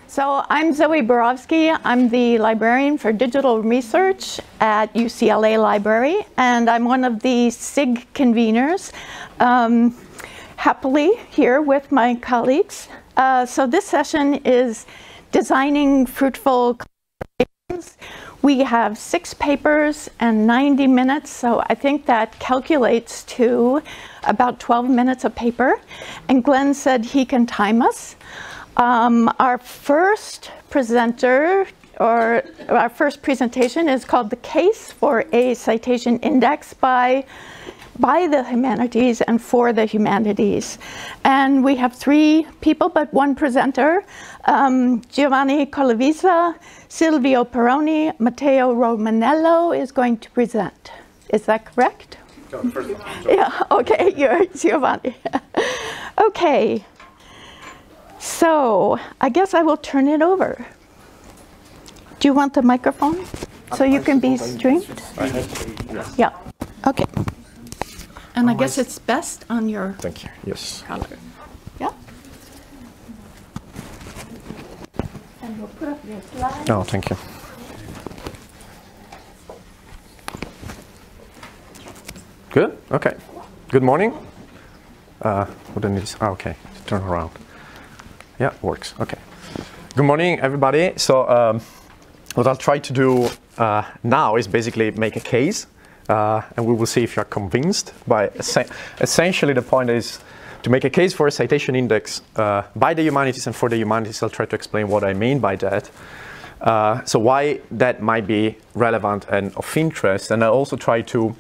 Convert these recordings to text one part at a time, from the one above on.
So I'm Zoe Borovsky. I'm the librarian for digital research at UCLA Library, and I'm one of the SIG conveners, happily here with my colleagues. So this session is designing fruitful collaborations. We have 6 papers and 90 minutes, so I think that calculates to about 12 minutes a paper. And Glenn said he can time us. Our first presenter, or our first presentation, is called The Case for a Citation Index by the Humanities and for the Humanities. And we have 3 people, but 1 presenter, Giovanni Colavizza, Silvio Peroni, Matteo Romanello is going to present. Is that correct? First, yeah, okay, you're Giovanni. Okay. So, I guess I will turn it over. Do you want the microphone so you can be streamed? Yes. Yeah, okay. And I guess it's best on your Thank you. Yes. color. Yeah? And we'll put up your slides. Oh, thank you. Good? Okay. Good morning. Okay, turn around. Yeah, works. Okay. Good morning, everybody. So what I'll try to do now is basically make a case, and we will see if you're convinced. By essentially, the point is to make a case for a citation index by the humanities and for the humanities. I'll try to explain what I mean by that. So why that might be relevant and of interest, and I'll also try to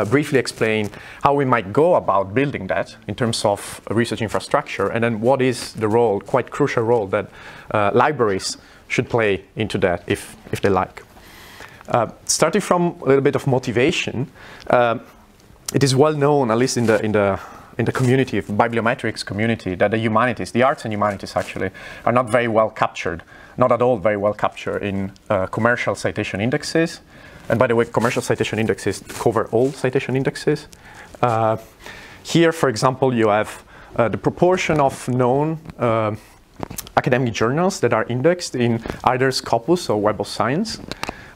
briefly explain how we might go about building that in terms of research infrastructure, and then what is the role, quite crucial role, that libraries should play into that if they like. Starting from a little bit of motivation, it is well known, at least in the community, bibliometrics community, that the humanities, the arts and humanities actually, are not very well captured, not at all very well captured in commercial citation indexes. And by the way, commercial citation indexes cover all citation indexes. Here, for example, you have the proportion of known academic journals that are indexed in either Scopus or Web of Science.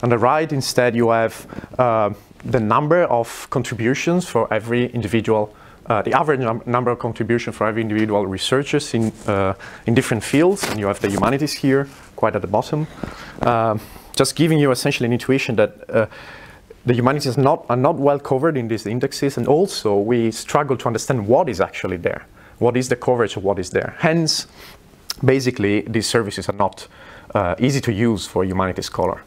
On the right, instead, you have the number of contributions for every individual, the average number of contributions for every individual researchers in different fields. And you have the humanities here, quite at the bottom. Just giving you essentially an intuition that the humanities are not well covered in these indexes, and also we struggle to understand what is actually there. What is the coverage of what is there? Hence, basically, these services are not easy to use for a humanities scholar.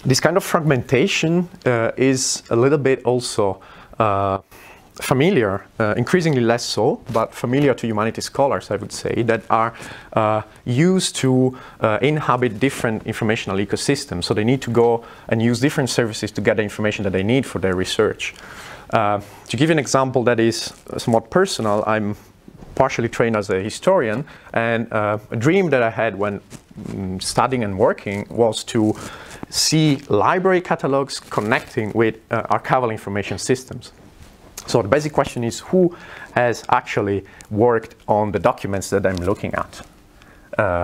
This kind of fragmentation is a little bit also familiar, increasingly less so, but familiar to humanities scholars, I would say, that are used to inhabit different informational ecosystems. So they need to go and use different services to get the information that they need for their research. To give you an example that is somewhat personal, I'm partially trained as a historian, and a dream that I had when studying and working was to see library catalogs connecting with archival information systems. So the basic question is, who has actually worked on the documents that I'm looking at?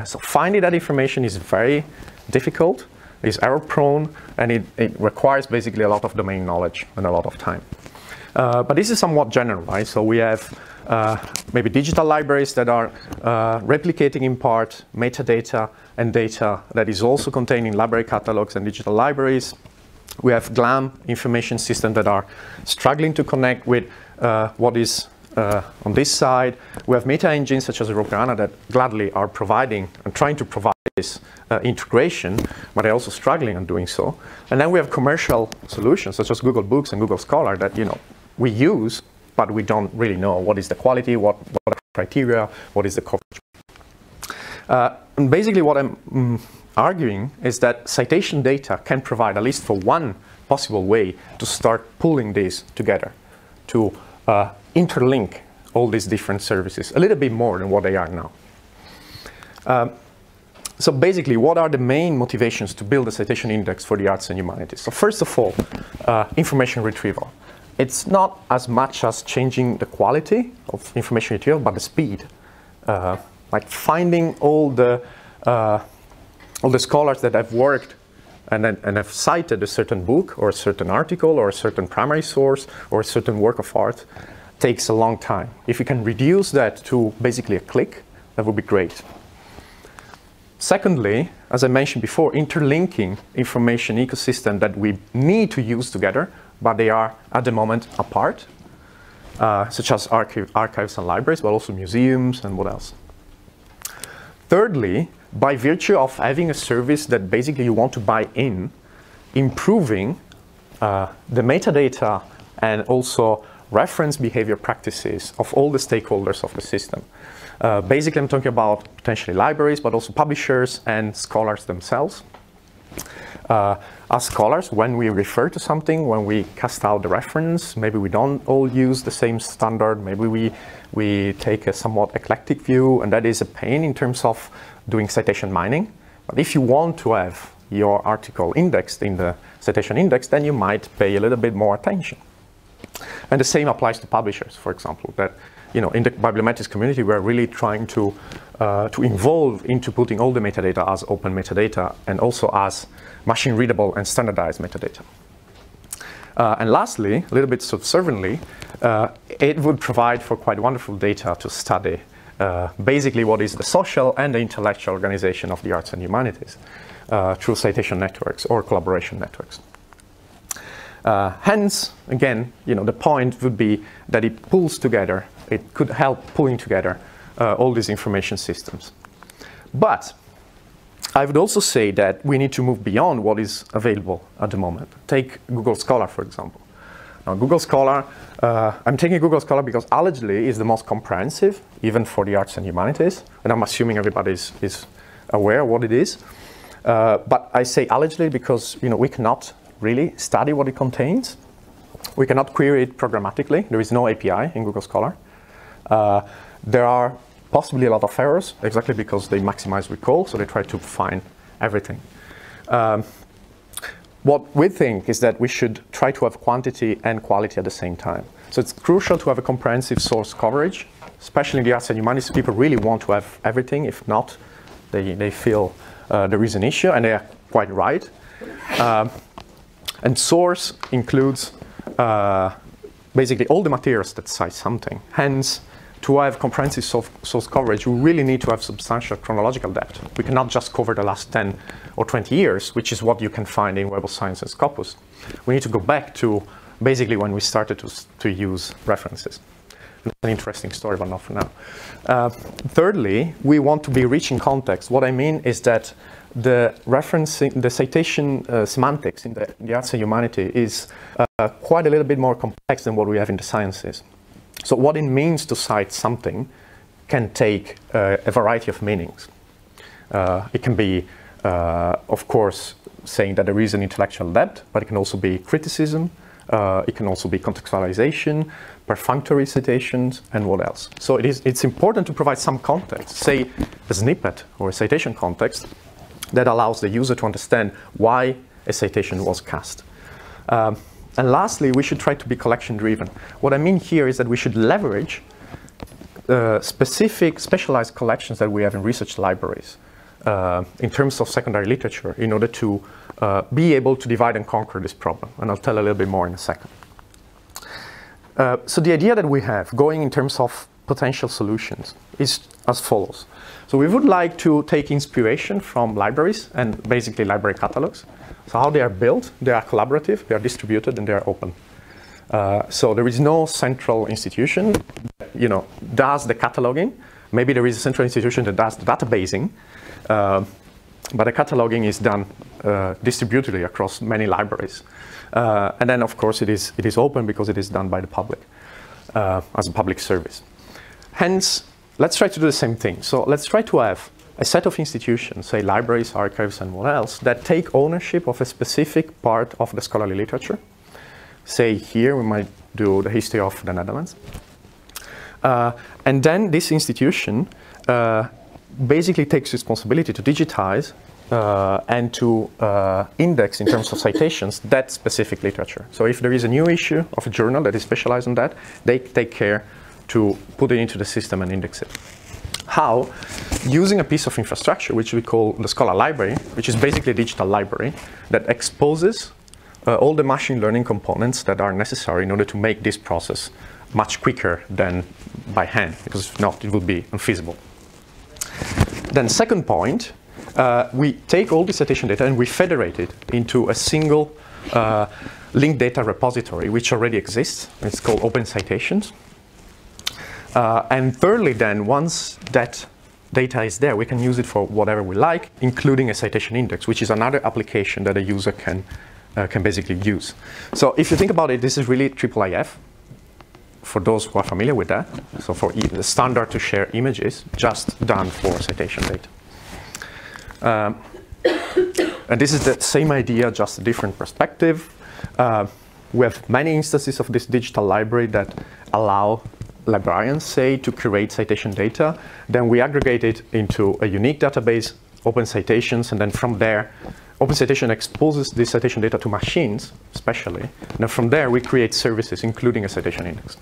So finding that information is very difficult, is error prone, and it requires basically a lot of domain knowledge and a lot of time. But this is somewhat generalized. So we have maybe digital libraries that are replicating in part metadata and data that is also contained in library catalogs and digital libraries. We have GLAM information systems that are struggling to connect with what is on this side. We have meta engines such as Rubinow that gladly are providing and trying to provide this integration, but they're also struggling on doing so. And then we have commercial solutions such as Google Books and Google Scholar that we use, but we don't really know what is the quality, what are the criteria, what is the coverage. And basically what I'm arguing is that citation data can provide, at least for one possible way, to start pulling these together, to interlink all these different services a little bit more than what they are now. So basically, what are the main motivations to build a citation index for the arts and humanities? So first of all, information retrieval. It's not as much as changing the quality of information retrieval, but the speed. like finding all the scholars that have worked and have cited a certain book or a certain article or a certain primary source or a certain work of art takes a long time. If you can reduce that to basically a click, that would be great. Secondly, as I mentioned before, interlinking information ecosystem that we need to use together, but they are at the moment apart, such as archives and libraries, but also museums and what else. Thirdly, by virtue of having a service that basically you want to buy in, improving the metadata and also reference behavior practices of all the stakeholders of the system. Basically, I'm talking about potentially libraries, but also publishers and scholars themselves. As scholars, when we refer to something, when we cast out the reference, maybe we don't all use the same standard, maybe we take a somewhat eclectic view, and that is a pain in terms of doing citation mining. But if you want to have your article indexed in the citation index, then you might pay a little bit more attention. And the same applies to publishers, for example, that in the bibliometrics community, we're really trying to involve into putting all the metadata as open metadata and also as machine readable and standardized metadata. And lastly, a little bit subserviently, it would provide for quite wonderful data to study basically what is the social and the intellectual organization of the arts and humanities through citation networks or collaboration networks. Hence, again, the point would be that it pulls together, it could help pulling together all these information systems. But I would also say that we need to move beyond what is available at the moment. Take Google Scholar, for example. Now, Google Scholar, I'm taking Google Scholar because allegedly is the most comprehensive, even for the arts and humanities, and I'm assuming everybody is aware of what it is. But I say allegedly because we cannot really study what it contains. We cannot query it programmatically. There is no API in Google Scholar. There are possibly a lot of errors, exactly because they maximize recall, so they try to find everything. What we think is that we should try to have quantity and quality at the same time. So it's crucial to have a comprehensive source coverage, especially in the arts and humanities. People really want to have everything. If not, they feel there is an issue, and they are quite right. And source includes basically all the materials that cite something. Hence, to have comprehensive source coverage, we really need to have substantial chronological depth. We cannot just cover the last 10 or 20 years, which is what you can find in Web of Science and Scopus. We need to go back to basically when we started to use references. That's an interesting story, but not for now. Thirdly, we want to be rich in context. What I mean is that the referencing, the citation semantics in the arts and humanities is quite a little bit more complex than what we have in the sciences. So what it means to cite something can take a variety of meanings. It can be, of course, saying that there is an intellectual depth, but it can also be criticism, it can also be contextualization, perfunctory citations, and what else. So it's important to provide some context, say a snippet or a citation context that allows the user to understand why a citation was cast. And lastly, we should try to be collection-driven. What I mean here is that we should leverage specific specialized collections that we have in research libraries in terms of secondary literature in order to be able to divide and conquer this problem. And I'll tell a little bit more in a second. So the idea that we have going in terms of potential solutions is as follows. So we would like to take inspiration from libraries and basically library catalogs. So how they are built, they are collaborative, they are distributed, and they are open. So there is no central institution that does the cataloging. Maybe there is a central institution that does the databasing, but the cataloging is done distributedly across many libraries. And then, of course, it is open because it is done by the public as a public service. Hence, let's try to do the same thing. So let's try to have a set of institutions, say libraries, archives, and what else, that take ownership of a specific part of the scholarly literature. Say here, we might do the history of the Netherlands. And then this institution basically takes responsibility to digitize and to index in terms of citations that specific literature. So if there is a new issue of a journal that is specialized on that, they take care to put it into the system and index it. how, using a piece of infrastructure, which we call the Scholar Library, which is basically a digital library that exposes all the machine learning components that are necessary in order to make this process much quicker than by hand, because if not, it would be unfeasible. Then second point, we take all the citation data and we federate it into a single linked data repository, which already exists. It's called Open Citations. And thirdly, then, once that data is there, we can use it for whatever we like, including a citation index, which is another application that a user can basically use. So if you think about it, this is really IIIF, for those who are familiar with that. So for the standard to share images, just done for citation data. And this is the same idea, just a different perspective. We have many instances of this digital library that allow librarians, say, to create citation data. Then we aggregate it into a unique database, Open Citations, and then from there, Open Citation exposes this citation data to machines, especially. And then from there, we create services, including a citation index.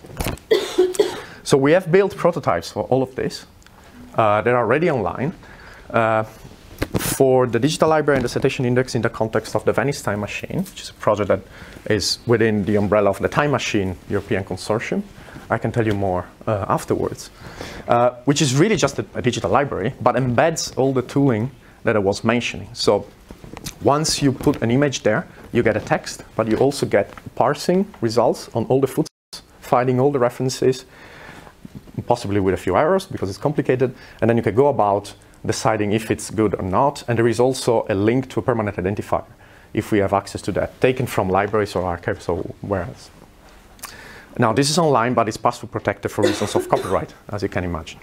So we have built prototypes for all of this that are already online. For the digital library and the citation index in the context of the Venice Time Machine, which is a project that is within the umbrella of the Time Machine European Consortium. I can tell you more afterwards, which is really just a digital library, but embeds all the tooling that I was mentioning. So once you put an image there, you get a text, but you also get parsing results on all the footnotes, finding all the references, possibly with a few errors because it's complicated, and then you can go about deciding if it's good or not. And there is also a link to a permanent identifier if we have access to that, taken from libraries or archives or where else. Now, this is online, but it's password protected for reasons of copyright, as you can imagine.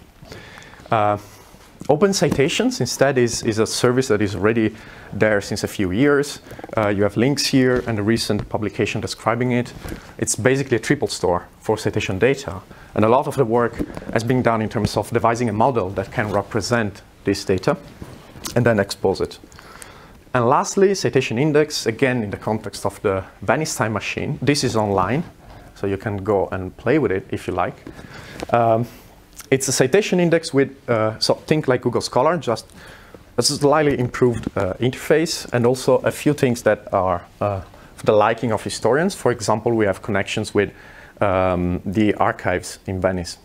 Open Citations, instead, is a service that is already there since a few years. You have links here and a recent publication describing it. It's basically a triple store for citation data. And a lot of the work has been done in terms of devising a model that can represent this data and then expose it. And lastly, Citation Index, again, in the context of the Venice Time Machine. This is online, so you can go and play with it if you like. It's a citation index with, so think like Google Scholar, just a slightly improved interface, and also a few things that are for the liking of historians. For example, we have connections with the archives in Venice.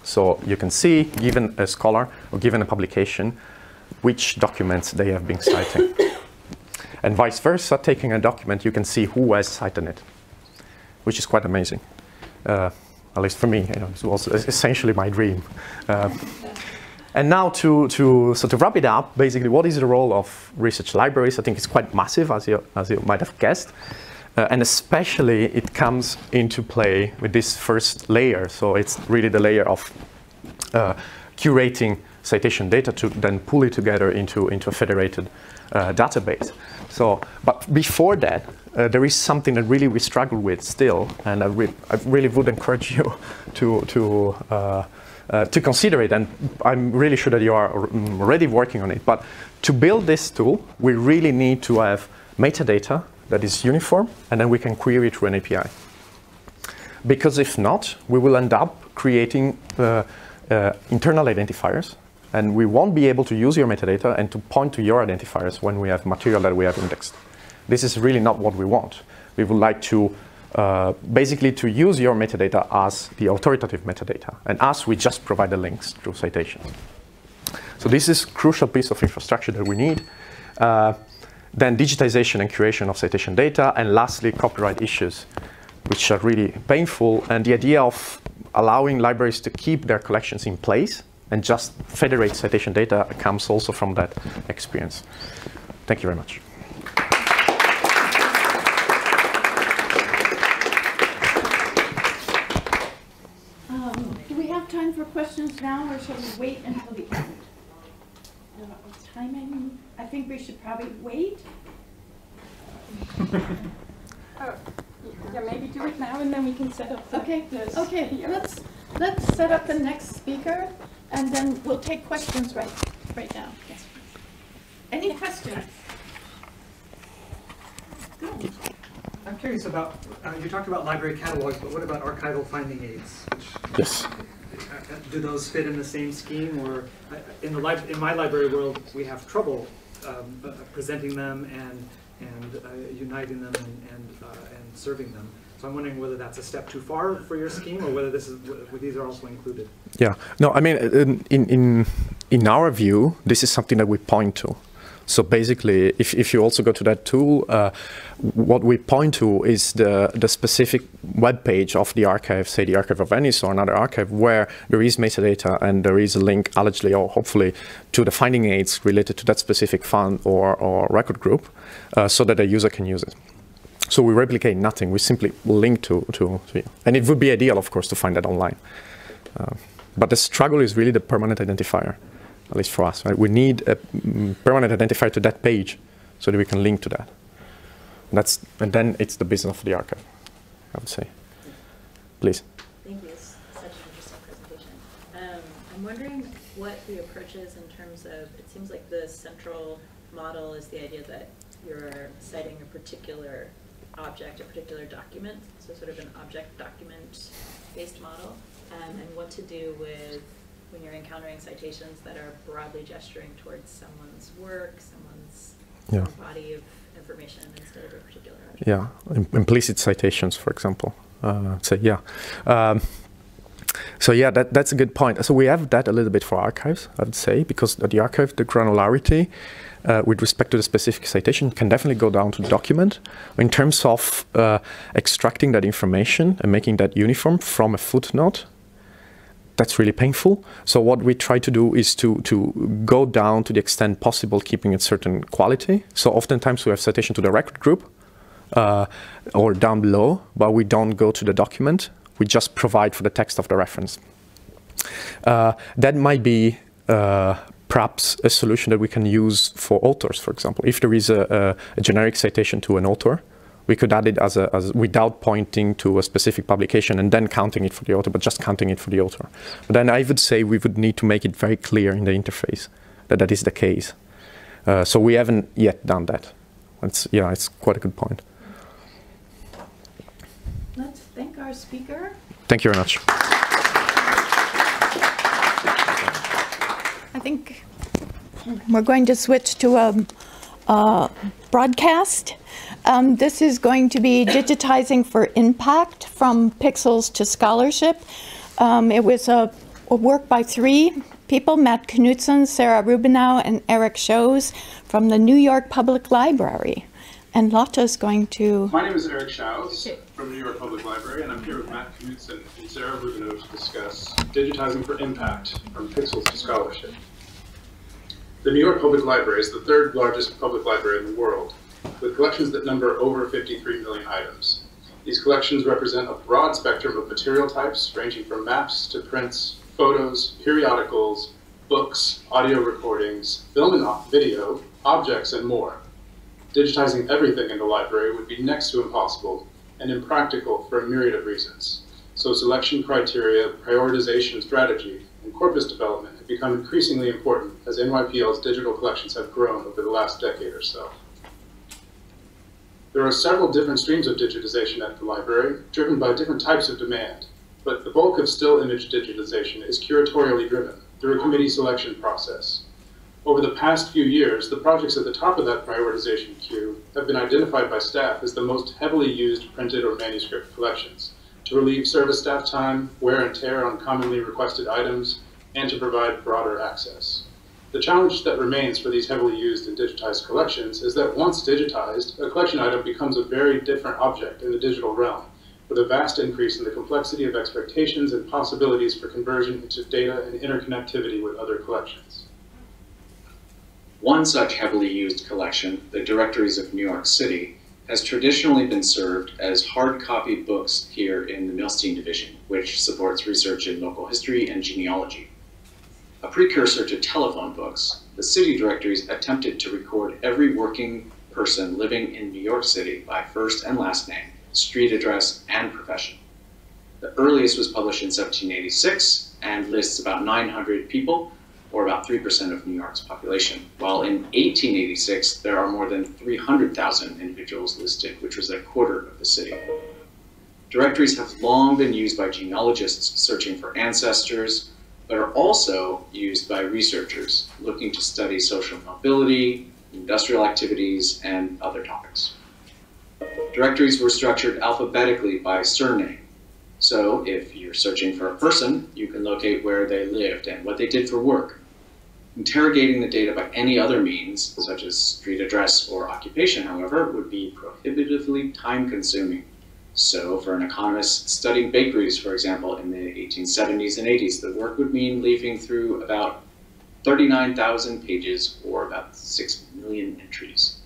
So you can see, given a scholar or given a publication, which documents they have been citing. And vice versa, taking a document, you can see who has cited it, which is quite amazing. At least for me, you know, it was essentially my dream. And now to wrap it up, basically, what is the role of research libraries? I think it's quite massive, as you might have guessed. And especially, it comes into play with this first layer. So it's really the layer of curating citation data to then pull it together into a federated database. So, but before that, there is something that really we struggle with still, and I really would encourage you to consider it. And I'm really sure that you are already working on it. But to build this tool, we really need to have metadata that is uniform, and then we can query it through an API. Because if not, we will end up creating internal identifiers, and we won't be able to use your metadata and to point to your identifiers when we have material that we have indexed. This is really not what we want. We would like to basically to use your metadata as the authoritative metadata, and us, we just provide the links through citations. So this is a crucial piece of infrastructure that we need. Then digitization and curation of citation data, and lastly, copyright issues, which are really painful, and the idea of allowing libraries to keep their collections in place and just federate citation data comes also from that experience. Thank you very much. Do we have time for questions now, or shall we wait until the end? Timing, I think we should probably wait. Yeah, maybe do it now, and then we can set up. Okay. Let's set up the next speaker, and then we'll take questions right now. Yes. Any questions? Good. I'm curious about, you talked about library catalogs, but what about archival finding aids? Yes. do those fit in the same scheme, or in my library world we have trouble presenting them and uniting them and serving them. So I'm wondering whether that's a step too far for your scheme, or whether these are also included. Yeah, no, I mean, in our view, this is something that we point to. So basically, if you also go to that tool, what we point to is the specific web page of the archive, say the Archive of Venice or another archive, where there is metadata and there is a link, allegedly or hopefully, to the finding aids related to that specific fund or record group, so that a user can use it. So we replicate nothing. We simply link to you. And it would be ideal, of course, to find that online. But the struggle is really the permanent identifier. At least for us, right? We need a permanent identifier to that page so that we can link to that. And then it's the business of the archive, I would say. Please. Thank you. It's such an interesting presentation. I'm wondering what the approach is in terms of, it seems like the central model is the idea that you're citing a particular object, a particular document, so sort of an object document-based model, and what to do with when you're encountering citations that are broadly gesturing towards someone's work, someone's body of information instead of a particular object. Yeah, implicit citations, for example. So yeah, that's a good point. So we have that a little bit for archives, I would say, because at the archive, the granularity with respect to the specific citation can definitely go down to the document. In terms of extracting that information and making that uniform from a footnote, that's really painful. So what we try to do is to go down to the extent possible, keeping a certain quality. So oftentimes we have citation to the record group or down below, but we don't go to the document. We just provide for the text of the reference. That might be perhaps a solution that we can use for authors, for example. If there is a generic citation to an author, we could add it as without pointing to a specific publication and then counting it for the author, but just counting it for the author. But then I would say we would need to make it very clear in the interface that that is the case. So we haven't yet done that. It's quite a good point. Let's thank our speaker. Thank you very much. I think we're going to switch to a broadcast. This is going to be Digitizing for Impact, From Pixels to Scholarship. It was a work by 3 people, Matt Knutzen, Sara Rubinow, and Eric Schoes from the New York Public Library. And Lotta's going to... My name is Eric Schoes from the New York Public Library, and I'm here with Matt Knutzen and Sara Rubinow to discuss Digitizing for Impact, From Pixels to Scholarship. The New York Public Library is the 3rd largest public library in the world, with collections that number over 53 million items. These collections represent a broad spectrum of material types, ranging from maps to prints, photos, periodicals, books, audio recordings, film and video, objects, and more. Digitizing everything in the library would be next to impossible and impractical for a myriad of reasons. So selection criteria, prioritization strategy, and corpus development have become increasingly important as NYPL's digital collections have grown over the last decade or so. There are several different streams of digitization at the library, driven by different types of demand, but the bulk of still image digitization is curatorially driven through a committee selection process. Over the past few years, the projects at the top of that prioritization queue have been identified by staff as the most heavily used printed or manuscript collections, to relieve service staff time, wear and tear on commonly requested items, and to provide broader access. The challenge that remains for these heavily used and digitized collections is that once digitized, a collection item becomes a very different object in the digital realm, with a vast increase in the complexity of expectations and possibilities for conversion into data and interconnectivity with other collections. One such heavily used collection, the Directories of New York City, has traditionally been served as hard copy books here in the Milstein division, which supports research in local history and genealogy. A precursor to telephone books, the city directories attempted to record every working person living in New York City by first and last name, street address, and profession. The earliest was published in 1786 and lists about 900 people, or about 3% of New York's population, while in 1886 there are more than 300,000 individuals listed, which was a quarter of the city. Directories have long been used by genealogists searching for ancestors, but are also used by researchers looking to study social mobility, industrial activities, and other topics. Directories were structured alphabetically by surname. So if you're searching for a person, you can locate where they lived and what they did for work. Interrogating the data by any other means, such as street address or occupation, however, would be prohibitively time-consuming. So for an economist studying bakeries, for example, in the 1870s and 80s, the work would mean leafing through about 39,000 pages or about 6 million entries.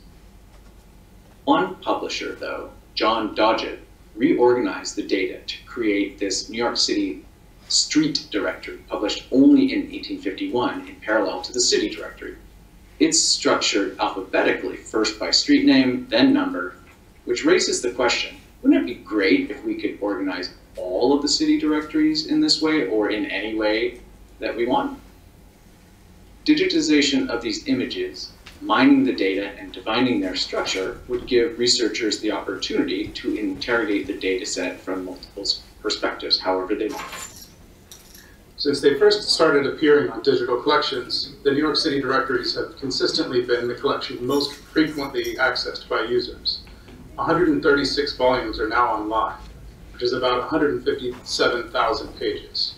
One publisher, though, John Dodgett, reorganized the data to create this New York City street directory, published only in 1851 in parallel to the city directory. It's structured alphabetically, first by street name, then number, which raises the question, wouldn't it be great if we could organize all of the city directories in this way or in any way that we want? Digitization of these images, mining the data and defining their structure would give researchers the opportunity to interrogate the data set from multiple perspectives, however they want. Since they first started appearing on digital collections, the New York City directories have consistently been the collection most frequently accessed by users. 136 volumes are now online, which is about 157,000 pages.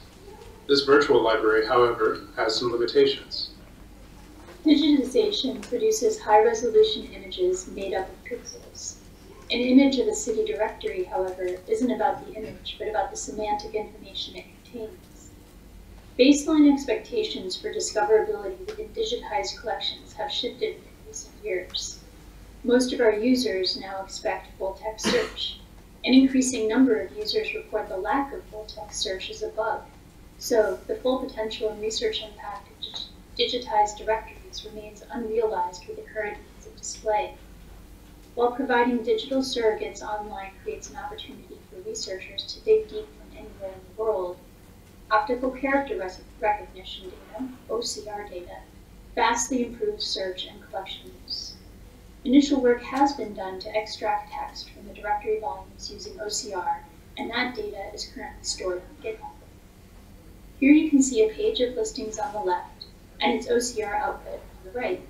This virtual library, however, has some limitations. Digitization produces high-resolution images made up of pixels. An image of a city directory, however, isn't about the image, but about the semantic information it contains. Baseline expectations for discoverability within digitized collections have shifted in recent years. Most of our users now expect full-text search. An increasing number of users report the lack of full-text search as a bug. So the full potential and research impact of digitized directories remains unrealized with the current means of display. While providing digital surrogates online creates an opportunity for researchers to dig deep from anywhere in the world, optical character recognition data, OCR data, vastly improves search and collection use. Initial work has been done to extract text from the directory volumes using OCR, and that data is currently stored on GitHub. Here you can see a page of listings on the left, and its OCR output on the right.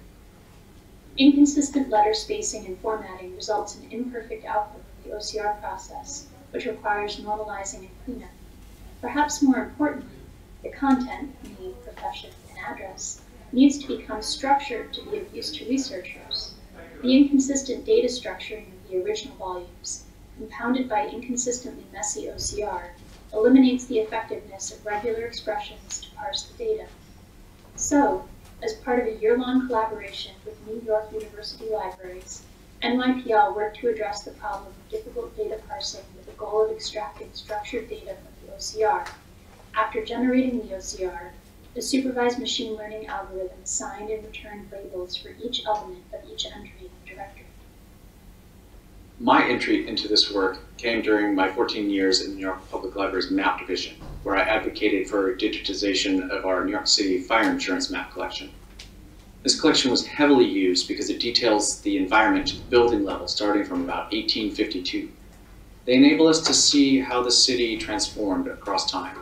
Inconsistent letter spacing and formatting results in imperfect output of the OCR process, which requires normalizing and cleanup. Perhaps more importantly, the content, name, profession, and address, needs to become structured to be of use to researchers. The inconsistent data structuring of the original volumes, compounded by inconsistently messy OCR, eliminates the effectiveness of regular expressions to parse the data. So, as part of a year-long collaboration with New York University Libraries, NYPL worked to address the problem of difficult data parsing with the goal of extracting structured data from the OCR. After generating the OCR, the supervised machine learning algorithm assigned and returned labels for each element of each entry in the directory. My entry into this work came during my 14 years in the New York Public Library's map division, where I advocated for digitization of our New York City fire insurance map collection. This collection was heavily used because it details the environment to the building level starting from about 1852. They enable us to see how the city transformed across time,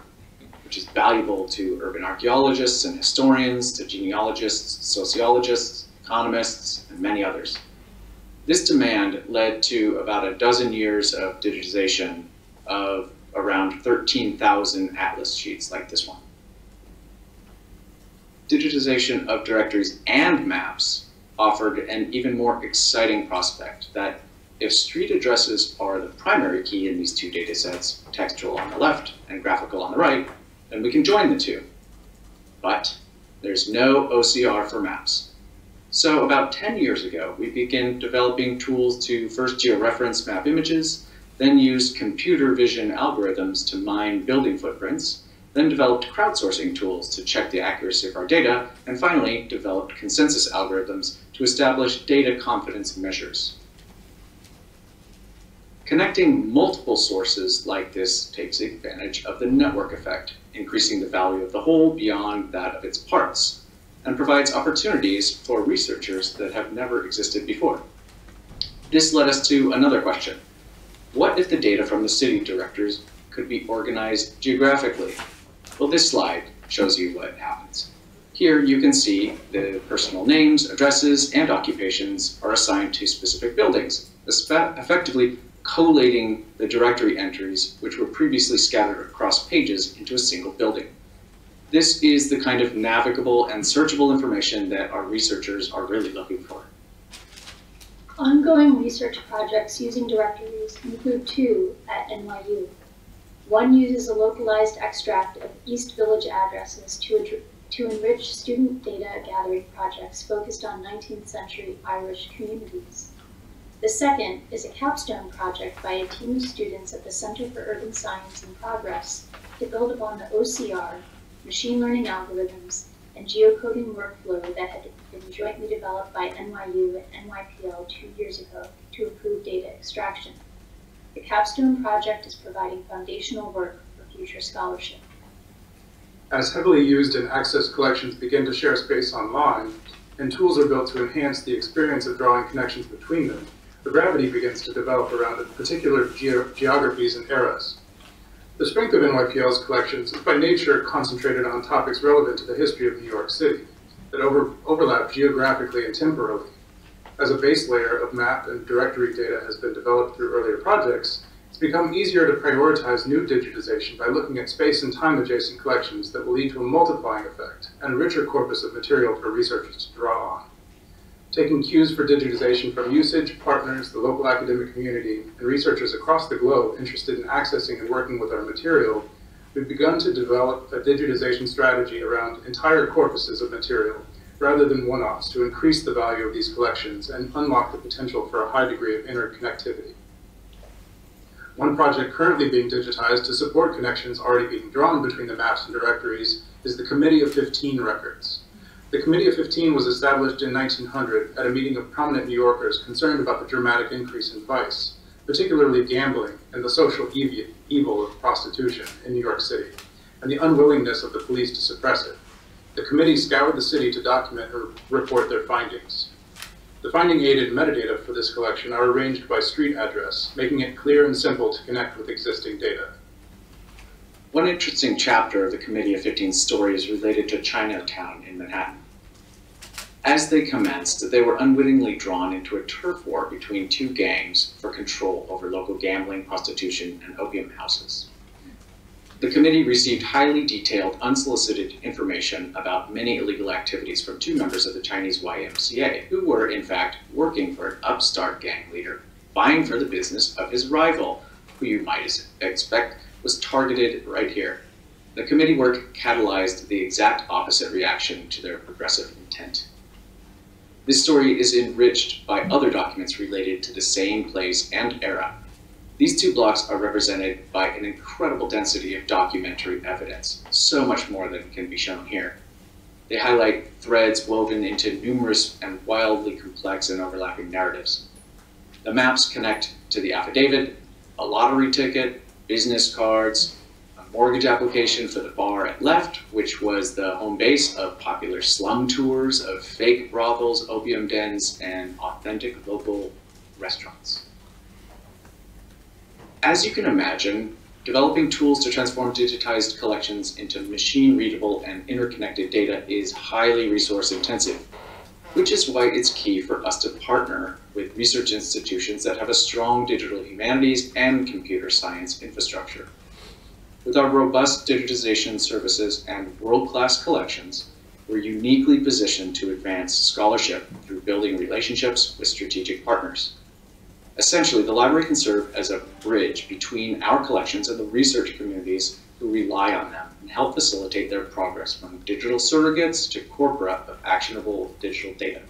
which is valuable to urban archaeologists and historians, to genealogists, sociologists, economists, and many others. This demand led to about a dozen years of digitization of around 13,000 atlas sheets like this one. Digitization of directories and maps offered an even more exciting prospect that if street addresses are the primary key in these two data sets, textual on the left and graphical on the right, then we can join the two. But there's no OCR for maps. So about 10 years ago, we began developing tools to first georeference map images, then used computer vision algorithms to mine building footprints, then developed crowdsourcing tools to check the accuracy of our data, and finally developed consensus algorithms to establish data confidence measures. Connecting multiple sources like this takes advantage of the network effect, increasing the value of the whole beyond that of its parts, and provides opportunities for researchers that have never existed before. This led us to another question. What if the data from the city directories could be organized geographically? Well, this slide shows you what happens. Here you can see the personal names, addresses, and occupations are assigned to specific buildings, effectively collating the directory entries which were previously scattered across pages into a single building. This is the kind of navigable and searchable information that our researchers are really looking for. Ongoing research projects using directories include two at NYU. One uses a localized extract of East Village addresses to enrich student data gathering projects focused on 19th century Irish communities. The second is a capstone project by a team of students at the Center for Urban Science and Progress to build upon the OCR, machine learning algorithms, and geocoding workflow that had been jointly developed by NYU and NYPL 2 years ago to improve data extraction. The capstone project is providing foundational work for future scholarship. As heavily used and accessed collections begin to share space online, and tools are built to enhance the experience of drawing connections between them, the gravity begins to develop around particular geographies and eras. The strength of NYPL's collections is by nature concentrated on topics relevant to the history of New York City that overlap geographically and temporally. As a base layer of map and directory data has been developed through earlier projects, it's become easier to prioritize new digitization by looking at space and time adjacent collections that will lead to a multiplying effect and a richer corpus of material for researchers to draw on. Taking cues for digitization from usage, partners, the local academic community, and researchers across the globe interested in accessing and working with our material, we've begun to develop a digitization strategy around entire corpuses of material, rather than one-offs, to increase the value of these collections and unlock the potential for a high degree of interconnectivity. One project currently being digitized to support connections already being drawn between the maps and directories is the Committee of 15 records. The Committee of 15 was established in 1900 at a meeting of prominent New Yorkers concerned about the dramatic increase in vice, particularly gambling and the social evil of prostitution in New York City, and the unwillingness of the police to suppress it. The committee scoured the city to document or report their findings. The finding aid and metadata for this collection are arranged by street address, making it clear and simple to connect with existing data. One interesting chapter of the Committee of 15's story is related to Chinatown in Manhattan. As they commenced, they were unwittingly drawn into a turf war between two gangs for control over local gambling, prostitution, and opium houses. The committee received highly detailed, unsolicited information about many illegal activities from two members of the Chinese YMCA, who were, in fact, working for an upstart gang leader, vying for the business of his rival, who you might expect was targeted right here. The committee work catalyzed the exact opposite reaction to their progressive intent. This story is enriched by other documents related to the same place and era. These two blocks are represented by an incredible density of documentary evidence, so much more than can be shown here. They highlight threads woven into numerous and wildly complex and overlapping narratives. The maps connect to the affidavit, a lottery ticket, business cards, a mortgage application for the bar at left, which was the home base of popular slum tours of fake brothels, opium dens, and authentic local restaurants. As you can imagine, developing tools to transform digitized collections into machine-readable and interconnected data is highly resource-intensive, which is why it's key for us to partner with research institutions that have a strong digital humanities and computer science infrastructure. With our robust digitization services and world-class collections, we're uniquely positioned to advance scholarship through building relationships with strategic partners. Essentially, the library can serve as a bridge between our collections and the research communities who rely on them and help facilitate their progress from digital surrogates to corpora of actionable digital data.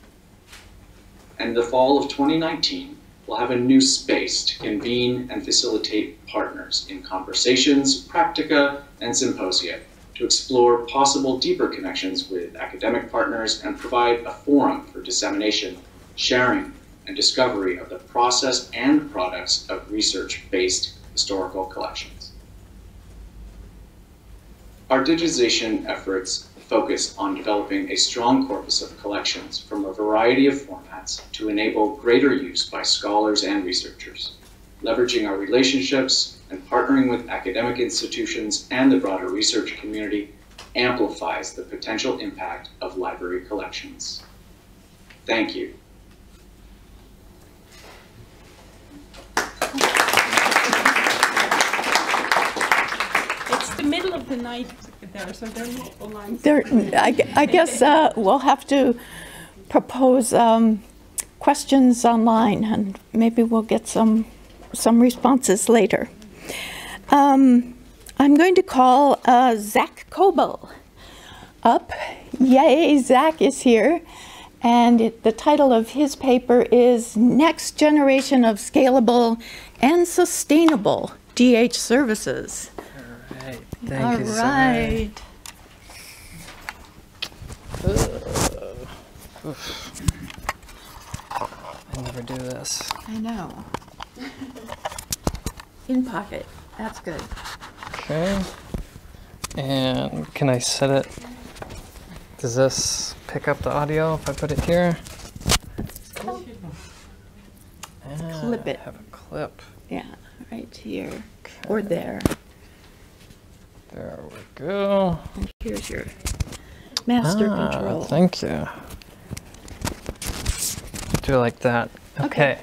And in the fall of 2019, we'll have a new space to convene and facilitate partners in conversations, practica, and symposia to explore possible deeper connections with academic partners and provide a forum for dissemination, sharing, and discovery of the process and products of research-based historical collections. Our digitization efforts focus on developing a strong corpus of collections from a variety of formats to enable greater use by scholars and researchers, leveraging our relationships and partnering with academic institutions and the broader research community, amplifies the potential impact of library collections. Thank you. It's the middle of the night there, so they're not online. I guess we'll have to propose questions online, and maybe we'll get some responses later. I'm going to call Zach Coble up. Yay, Zach is here. And the title of his paper is Next Generation of Scalable and Sustainable DH Services. All right, thank you, Sara. I never do this. I know. In pocket, that's good. Okay, and can I set it? Does this pick up the audio if I put it here? Clip it. I have a clip. Yeah, right here or there. There we go. And here's your master control. Thank you. Do it like that. Okay.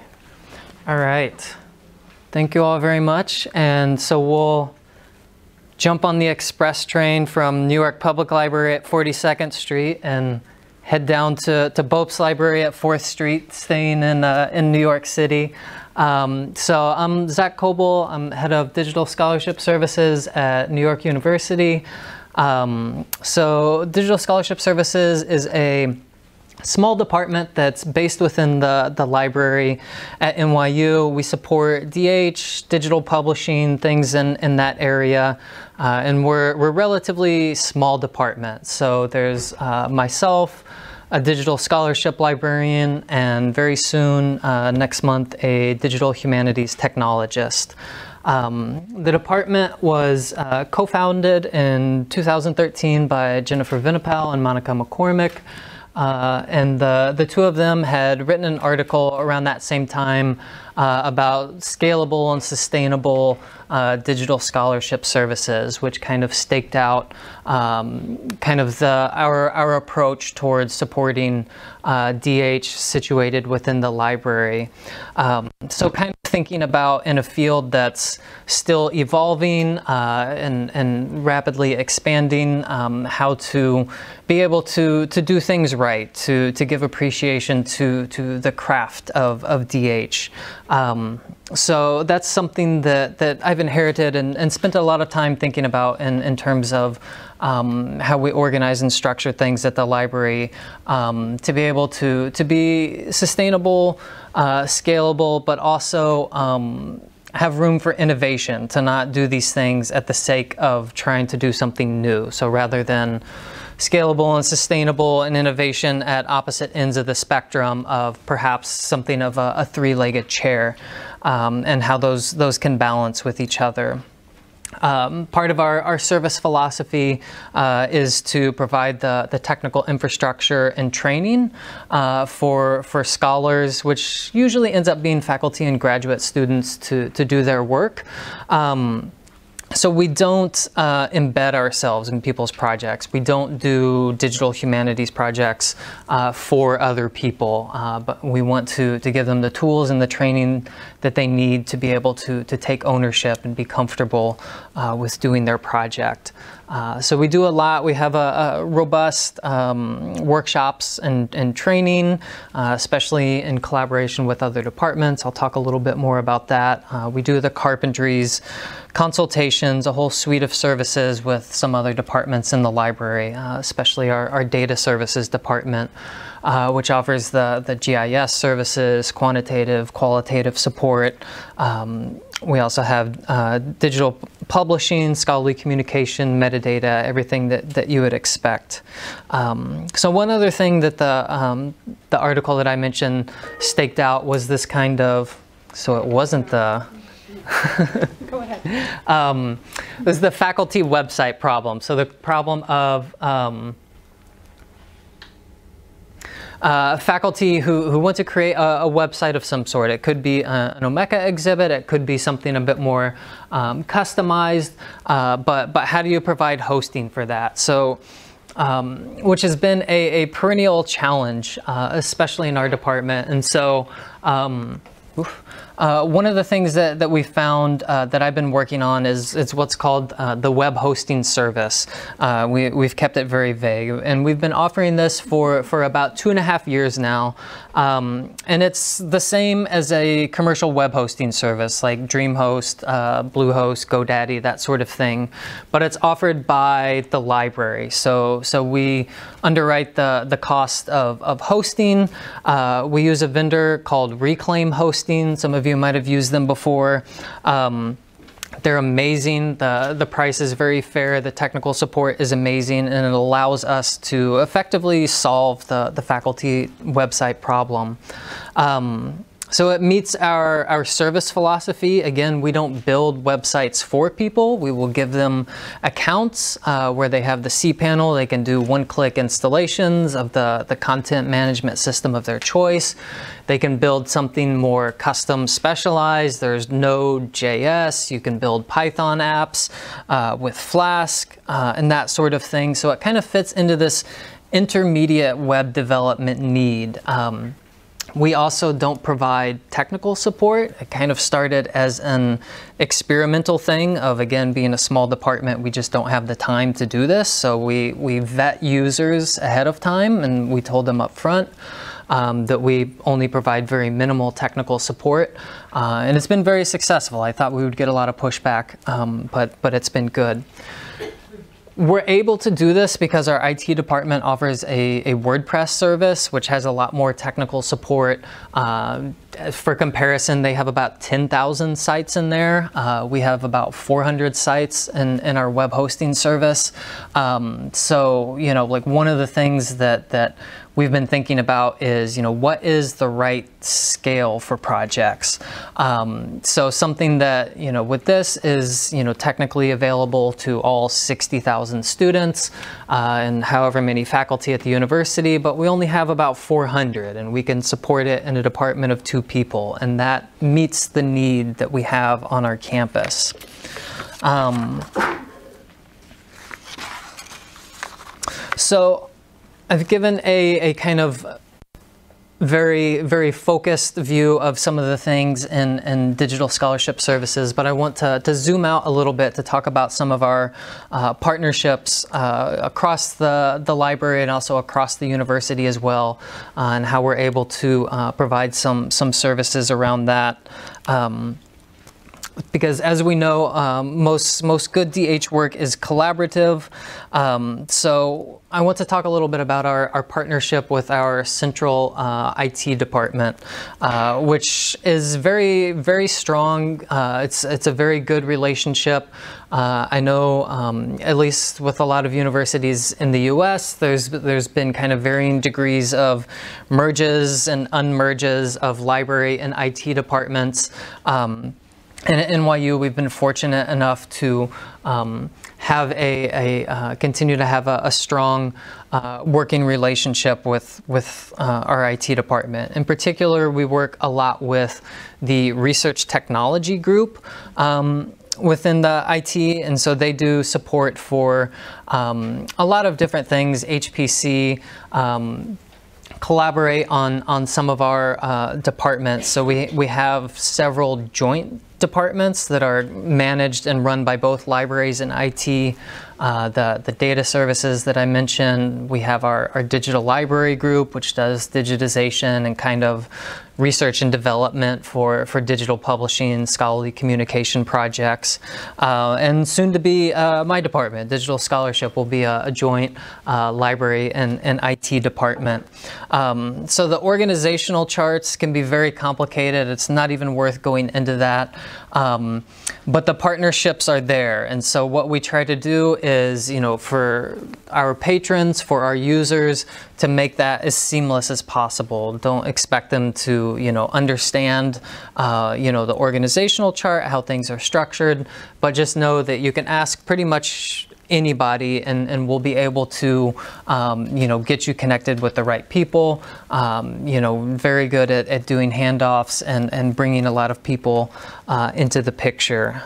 All right. Thank you all very much. And so we'll jump on the express train from New York Public Library at 42nd Street and head down to Bope's Library at 4th Street, staying in New York City. So I'm Zach Coble. I'm head of Digital Scholarship Services at New York University. So Digital Scholarship Services is a small department that's based within the library at NYU. We support DH, digital publishing, things in that area. And we're a relatively small department. So there's myself, a digital scholarship librarian, and very soon, next month, a digital humanities technologist. The department was co-founded in 2013 by Jennifer Vinnipal and Monica McCormick. And the two of them had written an article around that same time about scalable and sustainable digital scholarship services, which kind of staked out kind of our approach towards supporting DH situated within the library. So kind of thinking about in a field that's still evolving and rapidly expanding, how to be able to do things right, to give appreciation to the craft of DH. So that's something that I've inherited and spent a lot of time thinking about in terms of how we organize and structure things at the library to be able to be sustainable, scalable, but also have room for innovation, to not do these things at the sake of trying to do something new. So rather than scalable and sustainable and innovation at opposite ends of the spectrum of perhaps something of a three-legged chair, and how those can balance with each other. Part of our service philosophy is to provide the technical infrastructure and training for scholars, which usually ends up being faculty and graduate students to do their work. So we don't embed ourselves in people's projects. We don't do digital humanities projects for other people, but we want to give them the tools and the training that they need to be able to take ownership and be comfortable with doing their project. So we do a lot. We have a robust workshops and training, especially in collaboration with other departments. I'll talk a little bit more about that. We do the carpentries, consultations, a whole suite of services with some other departments in the library, especially our data services department, which offers the GIS services, quantitative, qualitative support. We also have digital publishing, scholarly communication, metadata, everything that you would expect. So one other thing that the article that I mentioned staked out was this kind of, so it wasn't the, Go ahead. this is the faculty website problem. So the problem of faculty who want to create a website of some sort. It could be an Omeka exhibit, it could be something a bit more customized, but how do you provide hosting for that? So, which has been a perennial challenge, especially in our department. And so, one of the things that we found that I've been working on is what's called the web hosting service. We've kept it very vague, and we've been offering this for about 2.5 years now. And it's the same as a commercial web hosting service like DreamHost, Bluehost, GoDaddy, that sort of thing. But it's offered by the library. So we underwrite the cost of hosting. We use a vendor called Reclaim Hosting. Some of you might have used them before. They're amazing. The price is very fair. The technical support is amazing, and it allows us to effectively solve the faculty website problem. So it meets our service philosophy. Again, we don't build websites for people. We will give them accounts where they have the cPanel. They can do one-click installations of the content management system of their choice. They can build something more custom specialized. There's Node.js. You can build Python apps with Flask and that sort of thing. So it kind of fits into this intermediate web development need. We also don't provide technical support. It kind of started as an experimental thing of, again, being a small department, we just don't have the time to do this. So we vet users ahead of time, and we told them up front that we only provide very minimal technical support. And it's been very successful. I thought we would get a lot of pushback, but it's been good. We're able to do this because our IT department offers a WordPress service, which has a lot more technical support. For comparison, they have about 10,000 sites in there. We have about 400 sites in our web hosting service. So, you know, like one of the things that we've been thinking about is, you know, what is the right scale for projects? So something that, you know, with this is, you know, technically available to all 60,000 students and however many faculty at the university, but we only have about 400, and we can support it in a department of 2 people, and that meets the need that we have on our campus. So I've given a kind of very, very focused view of some of the things in digital scholarship services, but I want to zoom out a little bit to talk about some of our partnerships across the library and also across the university as well, and how we're able to provide some services around that. Because as we know, most good DH work is collaborative. So I want to talk a little bit about our partnership with our central IT department, which is very, very strong. It's a very good relationship. I know, at least with a lot of universities in the US, there's been kind of varying degrees of merges and unmerges of library and IT departments. And at NYU, we've been fortunate enough to have continue to have a strong working relationship with our IT department. In particular, we work a lot with the research technology group within the IT, and so they do support for a lot of different things. HPC collaborate on some of our departments. So we have several joint departments that are managed and run by both libraries and IT. The data services that I mentioned, we have our digital library group, which does digitization and kind of research and development for digital publishing, scholarly communication projects. And soon to be my department, digital scholarship, will be a joint library and IT department. So the organizational charts can be very complicated. It's not even worth going into that. But the partnerships are there. And so what we try to do is, you know, for our patrons, for our users, to make that as seamless as possible. Don't expect them to, you know, understand, you know, the organizational chart, how things are structured, but just know that you can ask pretty much anybody, and we'll be able to, you know, get you connected with the right people. You know, very good at doing handoffs and bringing a lot of people into the picture.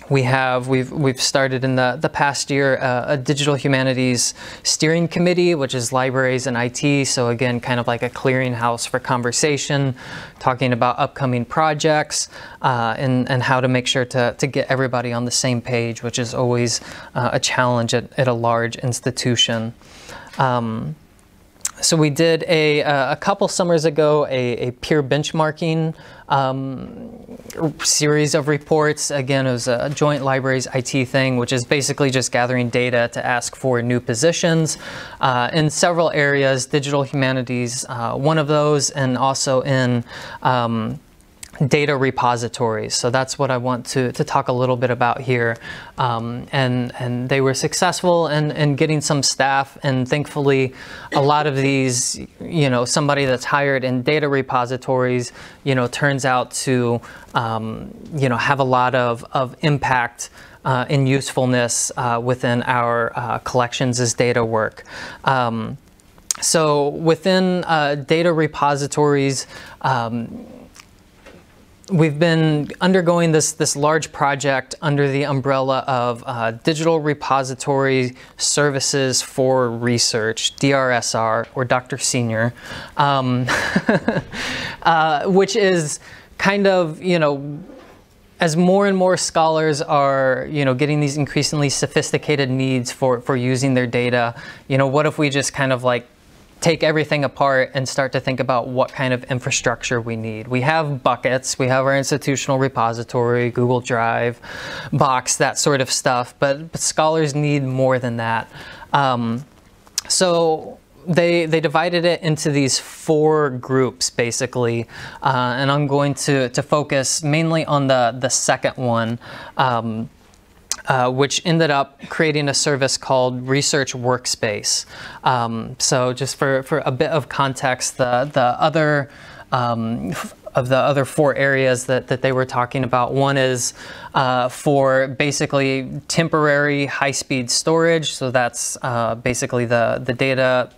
We've started in the past year a Digital Humanities steering committee, which is libraries and IT. So again, kind of like a clearinghouse for conversation, talking about upcoming projects and how to make sure to get everybody on the same page, which is always a challenge at a large institution. So we did a couple summers ago a peer benchmarking series of reports. Again, it was a joint libraries IT thing, which is basically just gathering data to ask for new positions in several areas. Digital humanities, one of those, and also in data repositories. So that's what I want to talk a little bit about here. And they were successful in getting some staff, and thankfully a lot of these, you know, somebody that's hired in data repositories, you know, turns out to, you know, have a lot of impact and usefulness within our collections as data work. So within data repositories, we've been undergoing this large project under the umbrella of Digital Repository Services for Research, DRSR, or Dr. Senior, which is kind of, you know, as more and more scholars are, you know, getting these increasingly sophisticated needs for using their data, you know, what if we just kind of like take everything apart and start to think about what kind of infrastructure we need. We have buckets, we have our institutional repository, Google Drive, Box, that sort of stuff, but scholars need more than that. So they divided it into these 4 groups, basically, and I'm going to focus mainly on the second one, which ended up creating a service called Research Workspace. So just for a bit of context, the other of the other 4 areas that they were talking about, one is for basically temporary high-speed storage. So that's basically the data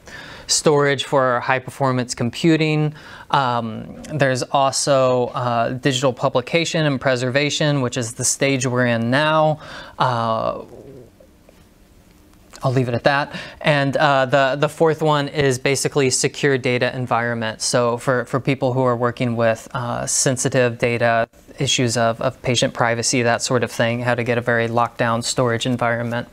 storage for high-performance computing. There's also digital publication and preservation, which is the stage we're in now. I'll leave it at that. And the fourth one is basically secure data environment. So for people who are working with sensitive data, issues of patient privacy, that sort of thing, how to get a very locked down storage environment.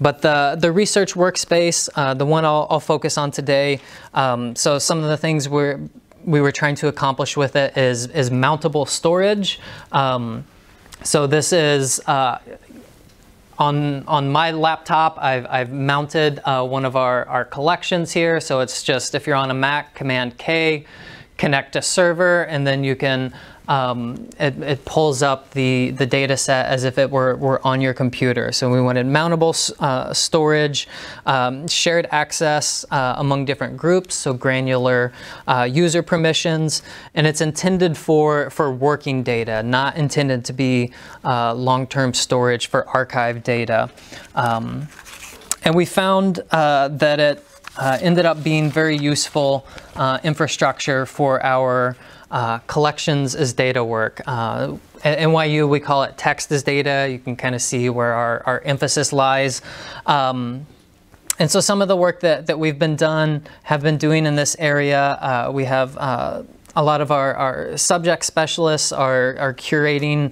But the research workspace, the one I'll focus on today, so some of the things we were trying to accomplish with it is mountable storage. So this is on my laptop, I've mounted one of our collections here. So it's just, if you're on a Mac, Command K, connect a server, and then you can it pulls up the data set as if it were on your computer. So we wanted mountable storage, shared access among different groups, so granular user permissions, and it's intended for working data, not intended to be long-term storage for archived data. And we found that it ended up being very useful infrastructure for our collections as data work. At NYU, we call it text as data. You can kind of see where our emphasis lies. And so some of the work that we've been doing in this area, we have a lot of our subject specialists are curating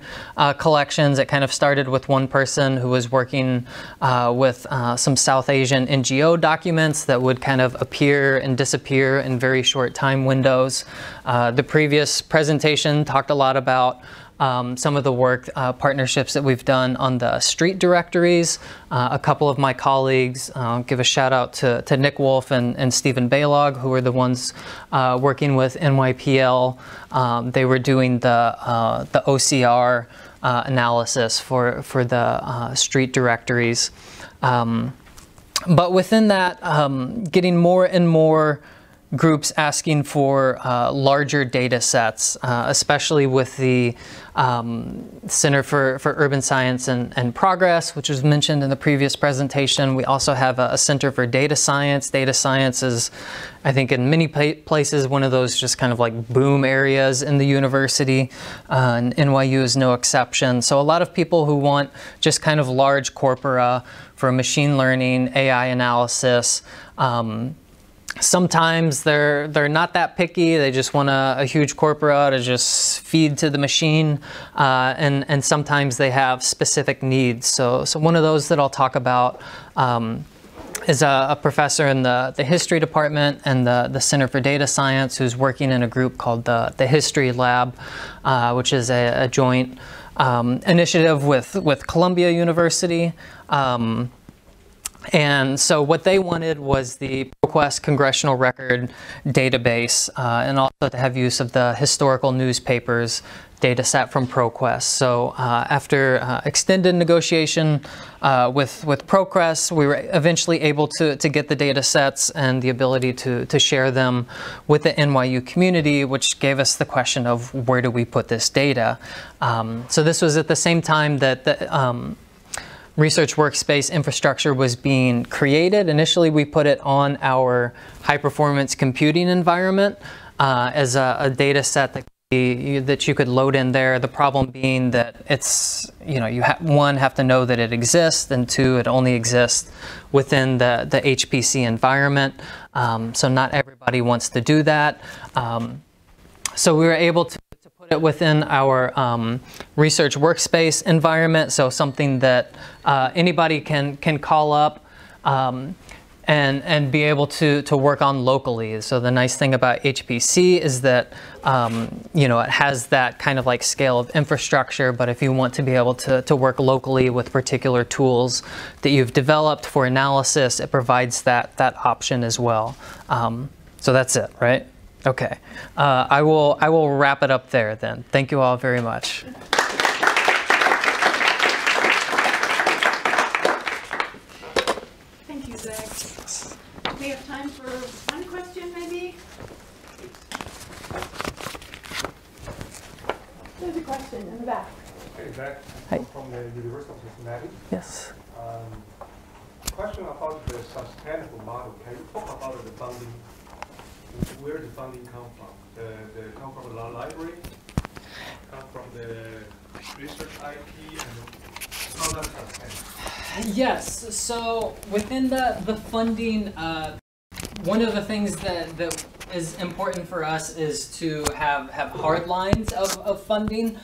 collections. It kind of started with one person who was working with some South Asian NGO documents that would kind of appear and disappear in very short time windows. The previous presentation talked a lot about some of the work, partnerships that we've done on the street directories. A couple of my colleagues, give a shout out to Nick Wolf and Stephen Baylog, who were the ones working with NYPL. They were doing the OCR analysis for the street directories. But within that, getting more and more groups asking for larger data sets, especially with the Center for Urban Science and Progress, which was mentioned in the previous presentation. We also have a Center for Data Science. Data science is, I think, in many places, one of those just kind of like boom areas in the university, and NYU is no exception. So a lot of people who want just kind of large corpora for machine learning, AI analysis. Sometimes they're not that picky. They just want a huge corpora to just feed to the machine, and sometimes they have specific needs. So one of those that I'll talk about is a professor in the history department and the Center for Data Science who's working in a group called the History Lab, which is a joint initiative with Columbia University. And so what they wanted was the ProQuest Congressional Record database, and also to have use of the historical newspapers data set from ProQuest. So after extended negotiation with ProQuest, we were eventually able to get the data sets and the ability to share them with the NYU community, which gave us the question of where do we put this data? So this was at the same time that the research workspace infrastructure was being created. Initially, we put it on our high-performance computing environment as a data set that you could load in there. The problem being that it's, you have to know that it exists, and two, it only exists within the HPC environment. So not everybody wants to do that. So we were able to put it within our research workspace environment, so something that anybody can call up and be able to work on locally. So the nice thing about HPC is that it has that kind of like scale of infrastructure, but if you want to be able to work locally with particular tools that you've developed for analysis, it provides that option as well. So that's it, right? Okay, I will wrap it up there then. Thank you all very much. Thank you, Zach. Do we have time for one question, maybe? There's a question in the back. Hey, Zach. Hi. I'm from the University of Cincinnati. Yes. Question about the sustainable model. Can you talk about the funding? Where the funding come from? The come from the library, come from the research IP, and how that's sustainable? Yes. So within the funding, one of the things that is important for us is to have hard lines of funding.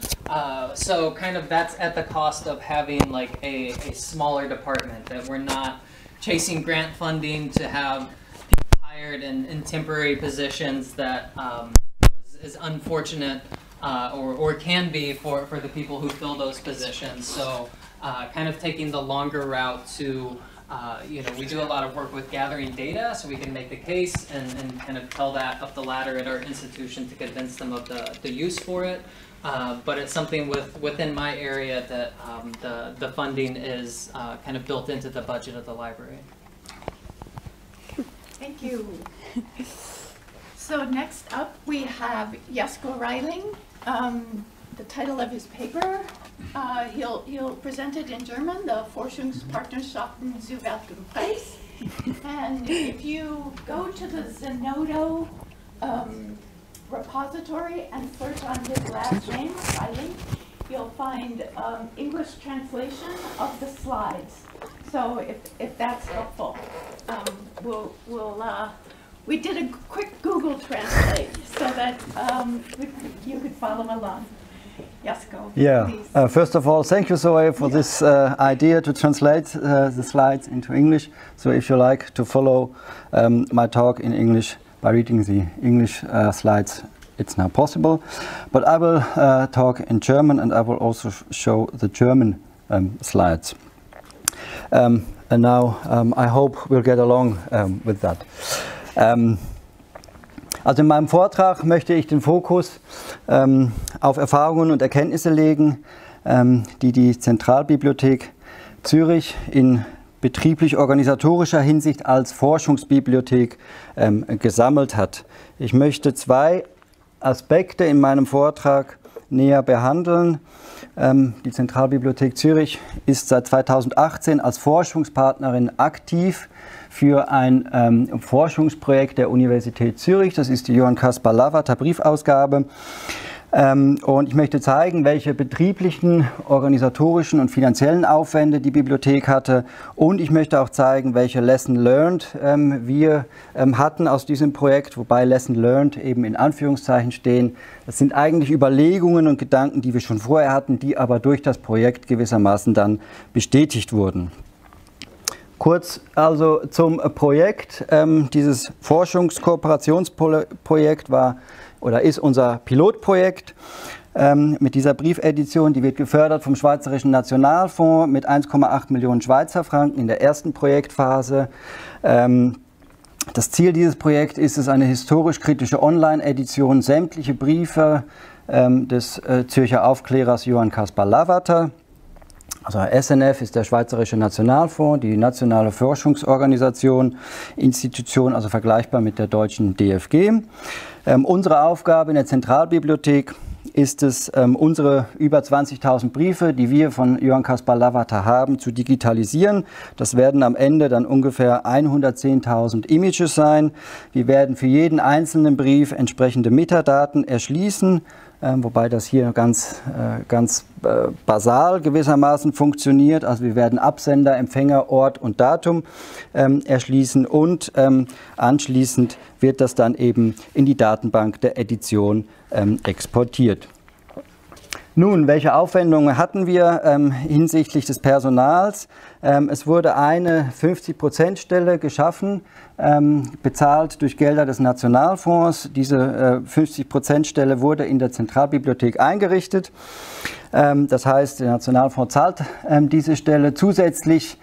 So kind of that's at the cost of having like a smaller department, that we're not chasing grant funding to have hired in temporary positions that is unfortunate or can be for the people who fill those positions. So kind of taking the longer route to, we do a lot of work with gathering data so we can make the case and kind of tell that up the ladder at our institution to convince them of the use for it. But it's something within my area that the funding is kind of built into the budget of the library. Thank you. So next up we have Jesko Reiling. The title of his paper, he'll present it in German, the Forschungspartnerschaften zu welchem Preis. And if you go to the Zenodo repository and search on his last name, Reiling, you'll find English translation of the slides. So if that's helpful, we did a quick Google Translate so that you could follow along. Jesko, yeah. First of all, thank you, Zoe, for this idea to translate the slides into English. So if you like to follow my talk in English by reading the English slides, it's now possible. But I will talk in German, and I will also show the German slides. And now I hope we'll get along with that. Also in meinem Vortrag möchte ich den Fokus auf Erfahrungen und Erkenntnisse legen, die die Zentralbibliothek Zürich in betrieblich-organisatorischer Hinsicht als Forschungsbibliothek gesammelt hat. Ich möchte zwei Aspekte in meinem Vortrag näher behandeln. Die Zentralbibliothek Zürich ist seit 2018 als Forschungspartnerin aktiv für ein Forschungsprojekt der Universität Zürich. Das ist die Johann Caspar Lavater Briefausgabe. Und ich möchte zeigen, welche betrieblichen, organisatorischen und finanziellen Aufwände die Bibliothek hatte. Und ich möchte auch zeigen, welche Lesson Learned wir hatten aus diesem Projekt, wobei Lesson Learned eben in Anführungszeichen stehen. Das sind eigentlich Überlegungen und Gedanken, die wir schon vorher hatten, die aber durch das Projekt gewissermaßen dann bestätigt wurden. Kurz also zum Projekt. Dieses Forschungskooperationsprojekt war oder ist unser Pilotprojekt mit dieser Briefedition. Die wird gefördert vom Schweizerischen Nationalfonds mit 1,8 Millionen Schweizer Franken in der ersten Projektphase. Das Ziel dieses Projekts ist es, eine historisch-kritische Online-Edition sämtliche Briefe des Zürcher Aufklärers Johann Caspar Lavater. Also SNF ist der Schweizerische Nationalfonds, die nationale Forschungsorganisation, Institution, also vergleichbar mit der deutschen DFG. Unsere Aufgabe in der Zentralbibliothek ist es, unsere über 20.000 Briefe, die wir von Johann Caspar Lavater haben, zu digitalisieren. Das werden am Ende dann ungefähr 110.000 Images sein. Wir werden für jeden einzelnen Brief entsprechende Metadaten erschließen, wobei das hier ganz basal gewissermaßen funktioniert. Also wir werden Absender, Empfänger, Ort und Datum erschließen und anschließend wird das dann eben in die Datenbank der Edition exportiert. Nun, welche Aufwendungen hatten wir hinsichtlich des Personals? Es wurde eine 50%-Stelle geschaffen, bezahlt durch Gelder des Nationalfonds. Diese 50%-Stelle wurde in der Zentralbibliothek eingerichtet. Das heißt, der Nationalfonds zahlt diese Stelle. Zusätzlich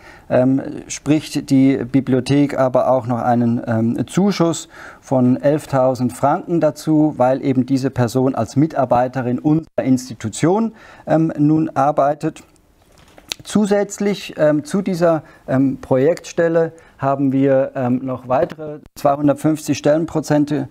spricht die Bibliothek aber auch noch einen Zuschuss von 11.000 Franken dazu, weil eben diese Person als Mitarbeiterin unserer Institution nun arbeitet. Zusätzlich zu dieser Projektstelle haben wir noch weitere 250 Stellenprozente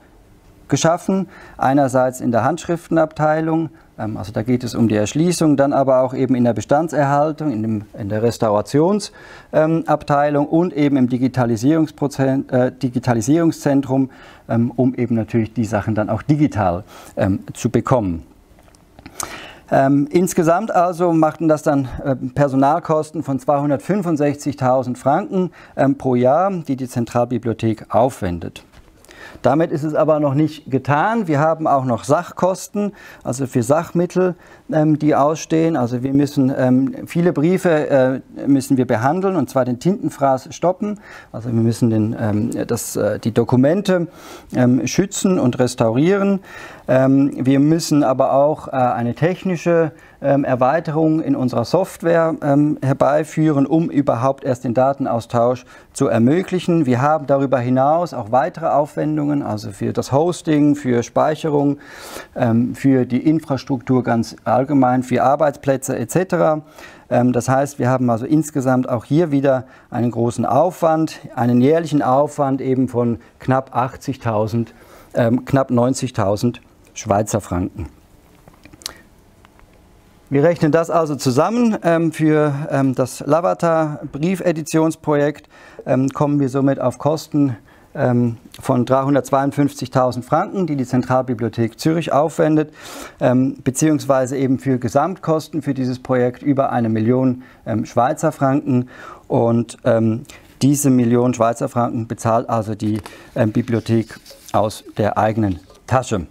geschaffen. Einerseits in der Handschriftenabteilung, also da geht es um die Erschließung, dann aber auch eben in der Bestandserhaltung, in der Restaurationsabteilung und eben im Digitalisierungszentrum, um eben natürlich die Sachen dann auch digital zu bekommen. Insgesamt also machten das dann Personalkosten von 265.000 Franken pro Jahr, die die Zentralbibliothek aufwendet. Damit ist es aber noch nicht getan. Wir haben auch noch Sachkosten, also für Sachmittel, die ausstehen. Also wir müssen viele Briefe müssen wir behandeln, und zwar den Tintenfraß stoppen. Also wir müssen die Dokumente schützen und restaurieren. Wir müssen aber auch eine technische Erweiterung in unserer Software herbeiführen, um überhaupt erst den Datenaustausch zu ermöglichen. Wir haben darüber hinaus auch weitere Aufwendungen, also für das Hosting, für Speicherung, für die Infrastruktur ganz allgemein, für Arbeitsplätze etc. Das heißt, wir haben also insgesamt auch hier wieder einen großen Aufwand, einen jährlichen Aufwand eben von knapp 90.000 Schweizer Franken. Wir rechnen das also zusammen. Für das Lavater Briefeditionsprojekt kommen wir somit auf Kosten von 352.000 Franken, die die Zentralbibliothek Zürich aufwendet, beziehungsweise eben für Gesamtkosten für dieses Projekt über 1 Million Schweizer Franken. Und diese Million Schweizer Franken bezahlt also die Bibliothek aus der eigenen Tasche.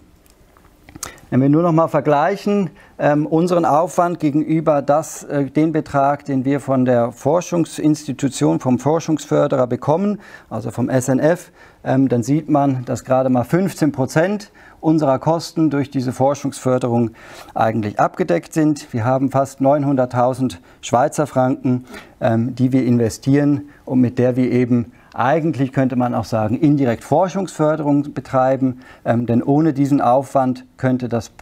Wenn wir nur noch mal vergleichen, unseren Aufwand gegenüber den Betrag, den wir von der Forschungsinstitution, vom Forschungsförderer bekommen, also vom SNF, dann sieht man, dass gerade mal 15% unserer Kosten durch diese Forschungsförderung eigentlich abgedeckt sind. Wir haben fast 900.000 Schweizer Franken, die wir investieren und mit der wir eben eigentlich, könnte man auch sagen, indirekt Forschungsförderung betreiben, denn ohne diesen Aufwand könnte das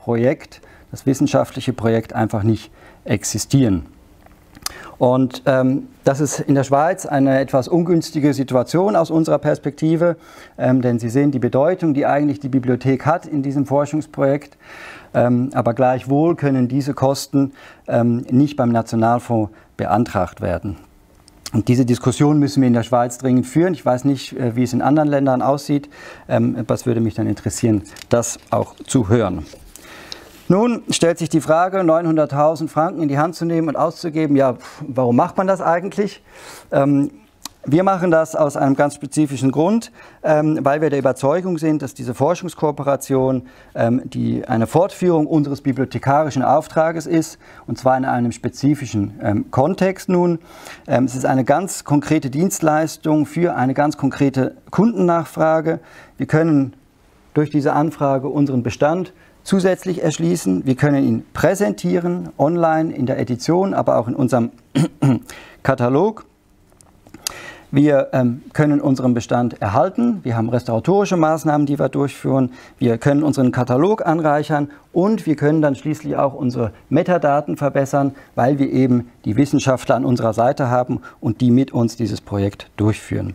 wissenschaftliche Projekt einfach nicht existieren. Und das ist in der Schweiz eine etwas ungünstige Situation aus unserer Perspektive, denn Sie sehen die Bedeutung, die eigentlich die Bibliothek hat in diesem Forschungsprojekt. Aber gleichwohl können diese Kosten nicht beim Nationalfonds beantragt werden. Und diese Diskussion müssen wir in der Schweiz dringend führen. Ich weiß nicht, wie es in anderen Ländern aussieht, aber es würde mich dann interessieren, das auch zu hören. Nun stellt sich die Frage, 900.000 Franken in die Hand zu nehmen und auszugeben. Ja, warum macht man das eigentlich? Wir machen das aus einem ganz spezifischen Grund, weil wir der Überzeugung sind, dass diese Forschungskooperation eine Fortführung unseres bibliothekarischen Auftrages ist, und zwar in einem spezifischen Kontext nun. Es ist eine ganz konkrete Dienstleistung für eine ganz konkrete Kundennachfrage. Wir können durch diese Anfrage unseren Bestand zusätzlich erschließen. Wir können ihn präsentieren, online, in der Edition, aber auch in unserem Katalog. Wir können unseren Bestand erhalten. Wir haben restauratorische Maßnahmen, die wir durchführen. Wir können unseren Katalog anreichern und wir können dann schließlich auch unsere Metadaten verbessern, weil wir eben die Wissenschaftler an unserer Seite haben und die mit uns dieses Projekt durchführen.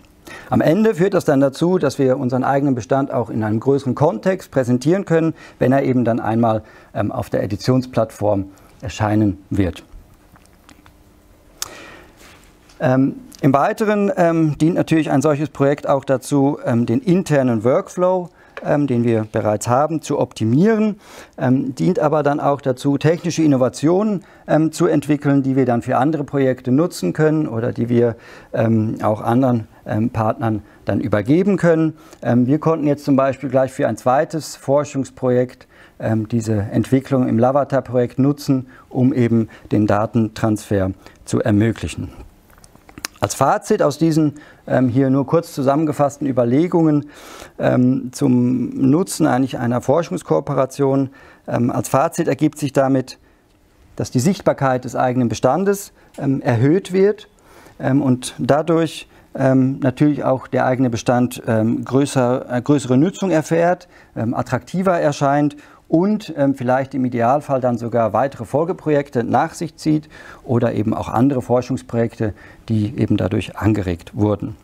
Am Ende führt das dann dazu, dass wir unseren eigenen Bestand auch in einem größeren Kontext präsentieren können, wenn er eben dann einmal auf der Editionsplattform erscheinen wird. Im Weiteren dient natürlich ein solches Projekt auch dazu, den internen Workflow, den wir bereits haben, zu optimieren, dient aber dann auch dazu, technische Innovationen zu entwickeln, die wir dann für andere Projekte nutzen können oder die wir auch anderen Partnern dann übergeben können. Wir konnten jetzt zum Beispiel gleich für ein zweites Forschungsprojekt diese Entwicklung im Lavater-Projekt nutzen, um eben den Datentransfer zu ermöglichen. Als Fazit aus diesen hier nur kurz zusammengefassten Überlegungen zum Nutzen eigentlich einer Forschungskooperation, als Fazit ergibt sich damit, dass die Sichtbarkeit des eigenen Bestandes erhöht wird und dadurch natürlich auch der eigene Bestand größere Nutzung erfährt, attraktiver erscheint und vielleicht im Idealfall dann sogar weitere Folgeprojekte nach sich zieht oder eben auch andere Forschungsprojekte, die eben dadurch angeregt wurden.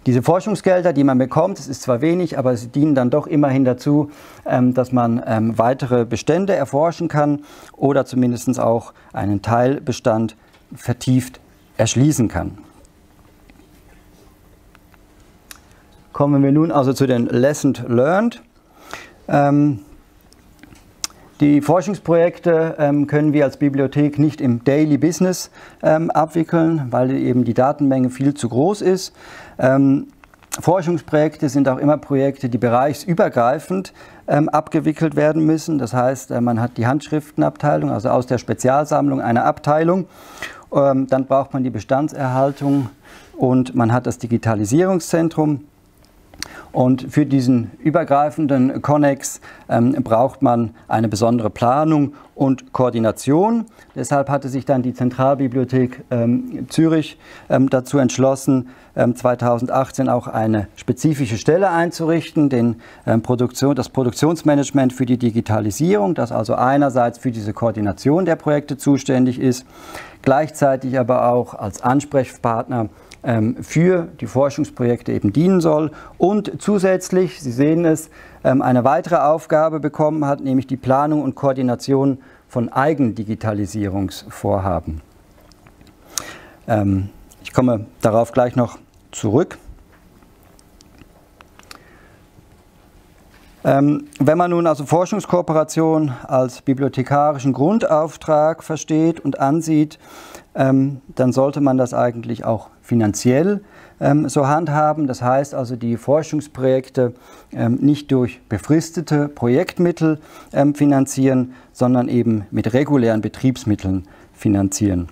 Diese Forschungsgelder, die man bekommt, es ist zwar wenig, aber sie dienen dann doch immerhin dazu, dass man weitere Bestände erforschen kann oder zumindest auch einen Teilbestand vertieft erschließen kann. Kommen wir nun also zu den Lessons Learned. Die Forschungsprojekte können wir als Bibliothek nicht im Daily Business abwickeln, weil eben die Datenmenge viel zu groß ist. Forschungsprojekte sind auch immer Projekte, die bereichsübergreifend abgewickelt werden müssen. Das heißt, man hat die Handschriftenabteilung, also aus der Spezialsammlung eine Abteilung. Dann braucht man die Bestandserhaltung und man hat das Digitalisierungszentrum. Und für diesen übergreifenden Konnex braucht man eine besondere Planung und Koordination. Deshalb hatte sich dann die Zentralbibliothek Zurich dazu entschlossen, 2018 auch eine spezifische Stelle einzurichten, das Produktionsmanagement für die Digitalisierung, das also einerseits für diese Koordination der Projekte zuständig ist, gleichzeitig aber auch als Ansprechpartner für die Forschungsprojekte eben dienen soll und zusätzlich, Sie sehen es, eine weitere Aufgabe bekommen hat, nämlich die Planung und Koordination von Eigendigitalisierungsvorhaben. Ich komme darauf gleich noch zurück. Wenn man nun also Forschungskooperation als bibliothekarischen Grundauftrag versteht und ansieht, dann sollte man das eigentlich auch finanziell so handhaben. Das heißt also, die Forschungsprojekte nicht durch befristete Projektmittel finanzieren, sondern eben mit regulären Betriebsmitteln finanzieren.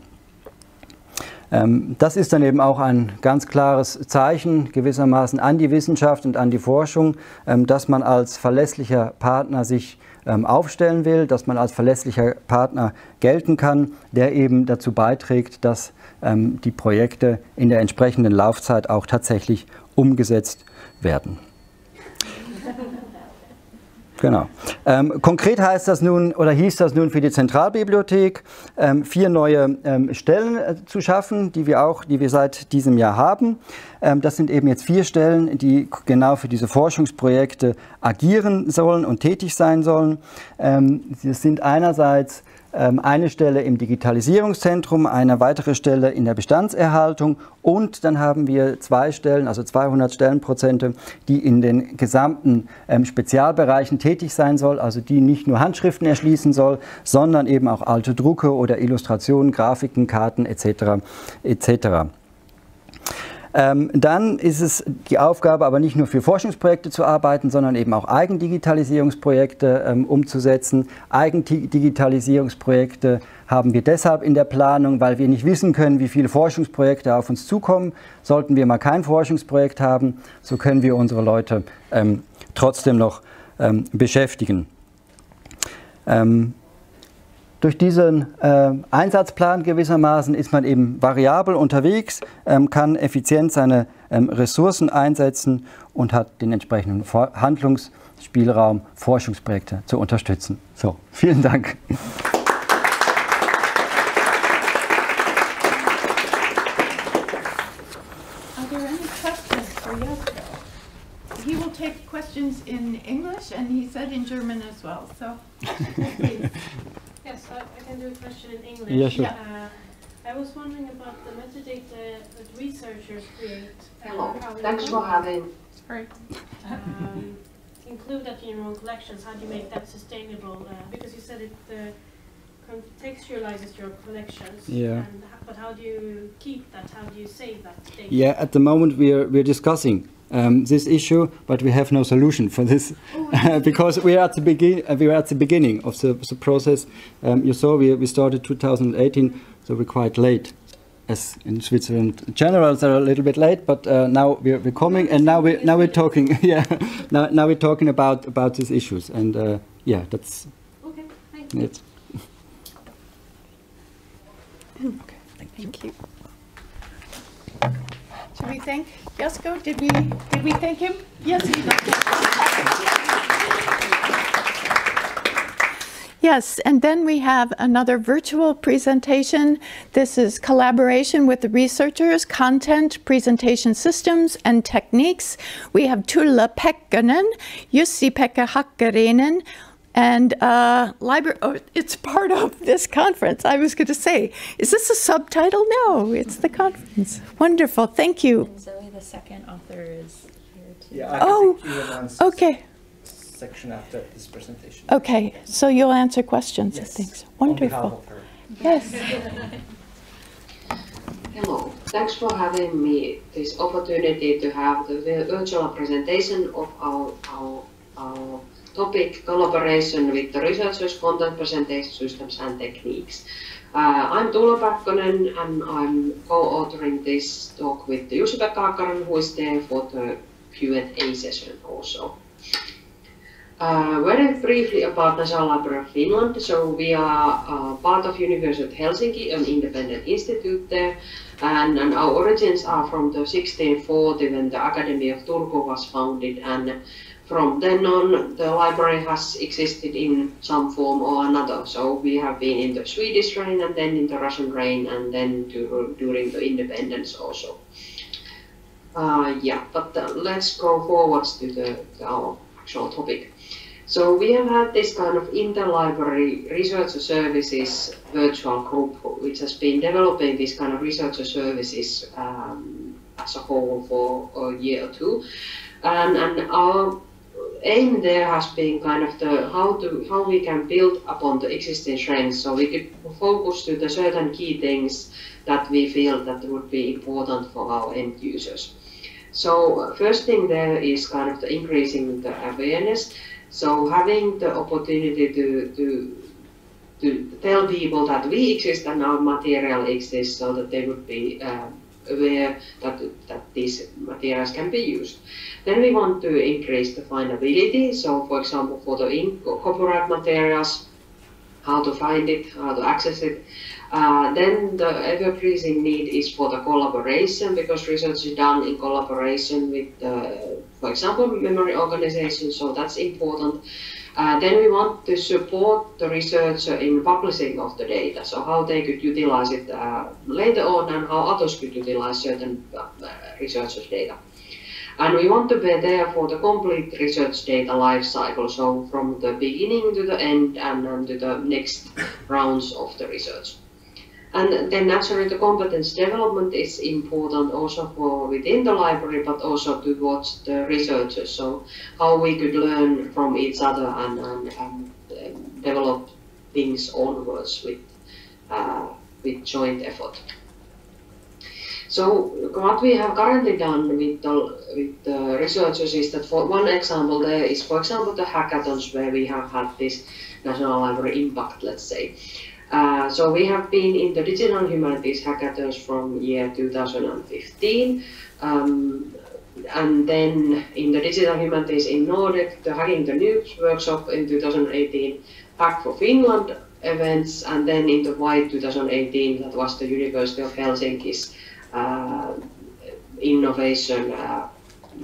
Das ist dann eben auch ein ganz klares Zeichen gewissermaßen an die Wissenschaft und an die Forschung, dass man als verlässlicher Partner sich aufstellen will, dass man als verlässlicher Partner gelten kann, der eben dazu beiträgt, dass die Projekte in der entsprechenden Laufzeit auch tatsächlich umgesetzt werden. Genau. Konkret heißt das nun, oder hieß das nun für die Zentralbibliothek, 4 neue Stellen zu schaffen, die wir seit diesem Jahr haben. Das sind eben jetzt 4 Stellen, die genau für diese Forschungsprojekte agieren sollen und tätig sein sollen. Sie sind einerseits eine Stelle im Digitalisierungszentrum, eine weitere Stelle in der Bestandserhaltung und dann haben wir 2 Stellen, also 200 Stellenprozente, die in den gesamten Spezialbereichen tätig sein soll, also die nicht nur Handschriften erschließen soll, sondern eben auch alte Drucke oder Illustrationen, Grafiken, Karten etc. etc. Dann ist es die Aufgabe, aber nicht nur für Forschungsprojekte zu arbeiten, sondern eben auch Eigendigitalisierungsprojekte umzusetzen. Eigendigitalisierungsprojekte haben wir deshalb in der Planung, weil wir nicht wissen können, wie viele Forschungsprojekte auf uns zukommen. Sollten wir mal kein Forschungsprojekt haben, so können wir unsere Leute trotzdem noch beschäftigen. Durch diesen Einsatzplan gewissermaßen ist man eben variabel unterwegs, kann effizient seine Ressourcen einsetzen und hat den entsprechenden Handlungsspielraum, Forschungsprojekte zu unterstützen. So, vielen Dank. He will take questions in English and he said in German as well. So, please. Yes, I can do a question in English. Yeah, sure. I was wondering about the metadata that researchers create. Hello, thanks for having. Sorry. Include that in your own collections. How do you make that sustainable? Because you said it contextualizes your collections. Yeah. But how do you keep that? How do you save that data? Yeah, at the moment we're discussing this issue, but we have no solution for this because we are at the beginning of the process. You saw we started 2018, so we're quite late. As in Switzerland, generals are a little bit late, but now we're coming, and now we're talking. Yeah, now we're talking about these issues, and yeah, that's okay. Thank you. It. Okay, thank you. Should we thank Jesko? Did we thank him? Yes, we did. Yes, and then we have another virtual presentation. This is collaboration with the researchers, content, presentation systems, and techniques. We have Tuula Pääkkönen, Jussi-Pekka Hakkarainen, and library. Oh, it's part of this conference. I was going to say, is this a subtitle? No, it's the conference. Wonderful, thank you. And Zoe, the second author, is here too. Yeah, I can take you announce okay. Section after this presentation. Okay, so you'll answer questions yes. and things. Wonderful. On behalf of her. Yes. Hello, thanks for having me this opportunity to have the virtual presentation of our topic, collaboration with the researchers, content presentation systems and techniques. I'm Tuula Pääkkönen and I'm co-authoring this talk with Jussi-Pekka Hakkarainen, who is there for the Q&A session also. Very briefly about National Library of Finland. So we are part of University of Helsinki, an independent institute there, and our origins are from the 1640 when the Academy of Turku was founded, and from then on the library has existed in some form or another. So we have been in the Swedish reign and then in the Russian reign and then during the independence also. Yeah, but let's go forwards to our actual topic. So we have had this kind of interlibrary researcher services virtual group which has been developing this kind of researcher services as a whole for a year or two. And our aim there has been kind of how we can build upon the existing strengths, so we could focus to the certain key things that we feel that would be important for our end users. So first thing there is kind of the increasing the awareness. So having the opportunity to tell people that we exist and our material exists, so that they would be aware that these materials can be used. Then we want to increase the findability. So for example, for the copyright materials, how to find it, how to access it. Then the ever-increasing need is for the collaboration, because research is done in collaboration with, for example, memory organizations, so that's important. Then we want to support the researcher in publishing of the data, so how they could utilize it later on and how others could utilize certain researchers' data. And we want to be there for the complete research data life cycle, so from the beginning to the end and to the next rounds of the research. And then naturally the competence development is important also for within the library, but also towards the researchers, so how we could learn from each other and develop things onwards with joint effort. So what we have currently done with the researchers is that, for one example there is, for example, the hackathons where we have had this National Library impact, let's say. So we have been in the Digital Humanities hackathons from year 2015, and then in the Digital Humanities in Nordic, the Hacking the Nukes workshop in 2018, Hack for Finland events, and then in the White 2018, that was the University of Helsinki's innovation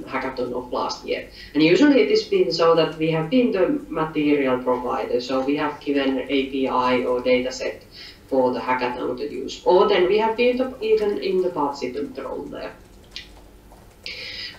hackathon of last year. And usually it has been so that we have been the material provider, so we have given API or dataset for the hackathon to use, or then we have been even in the participant role there.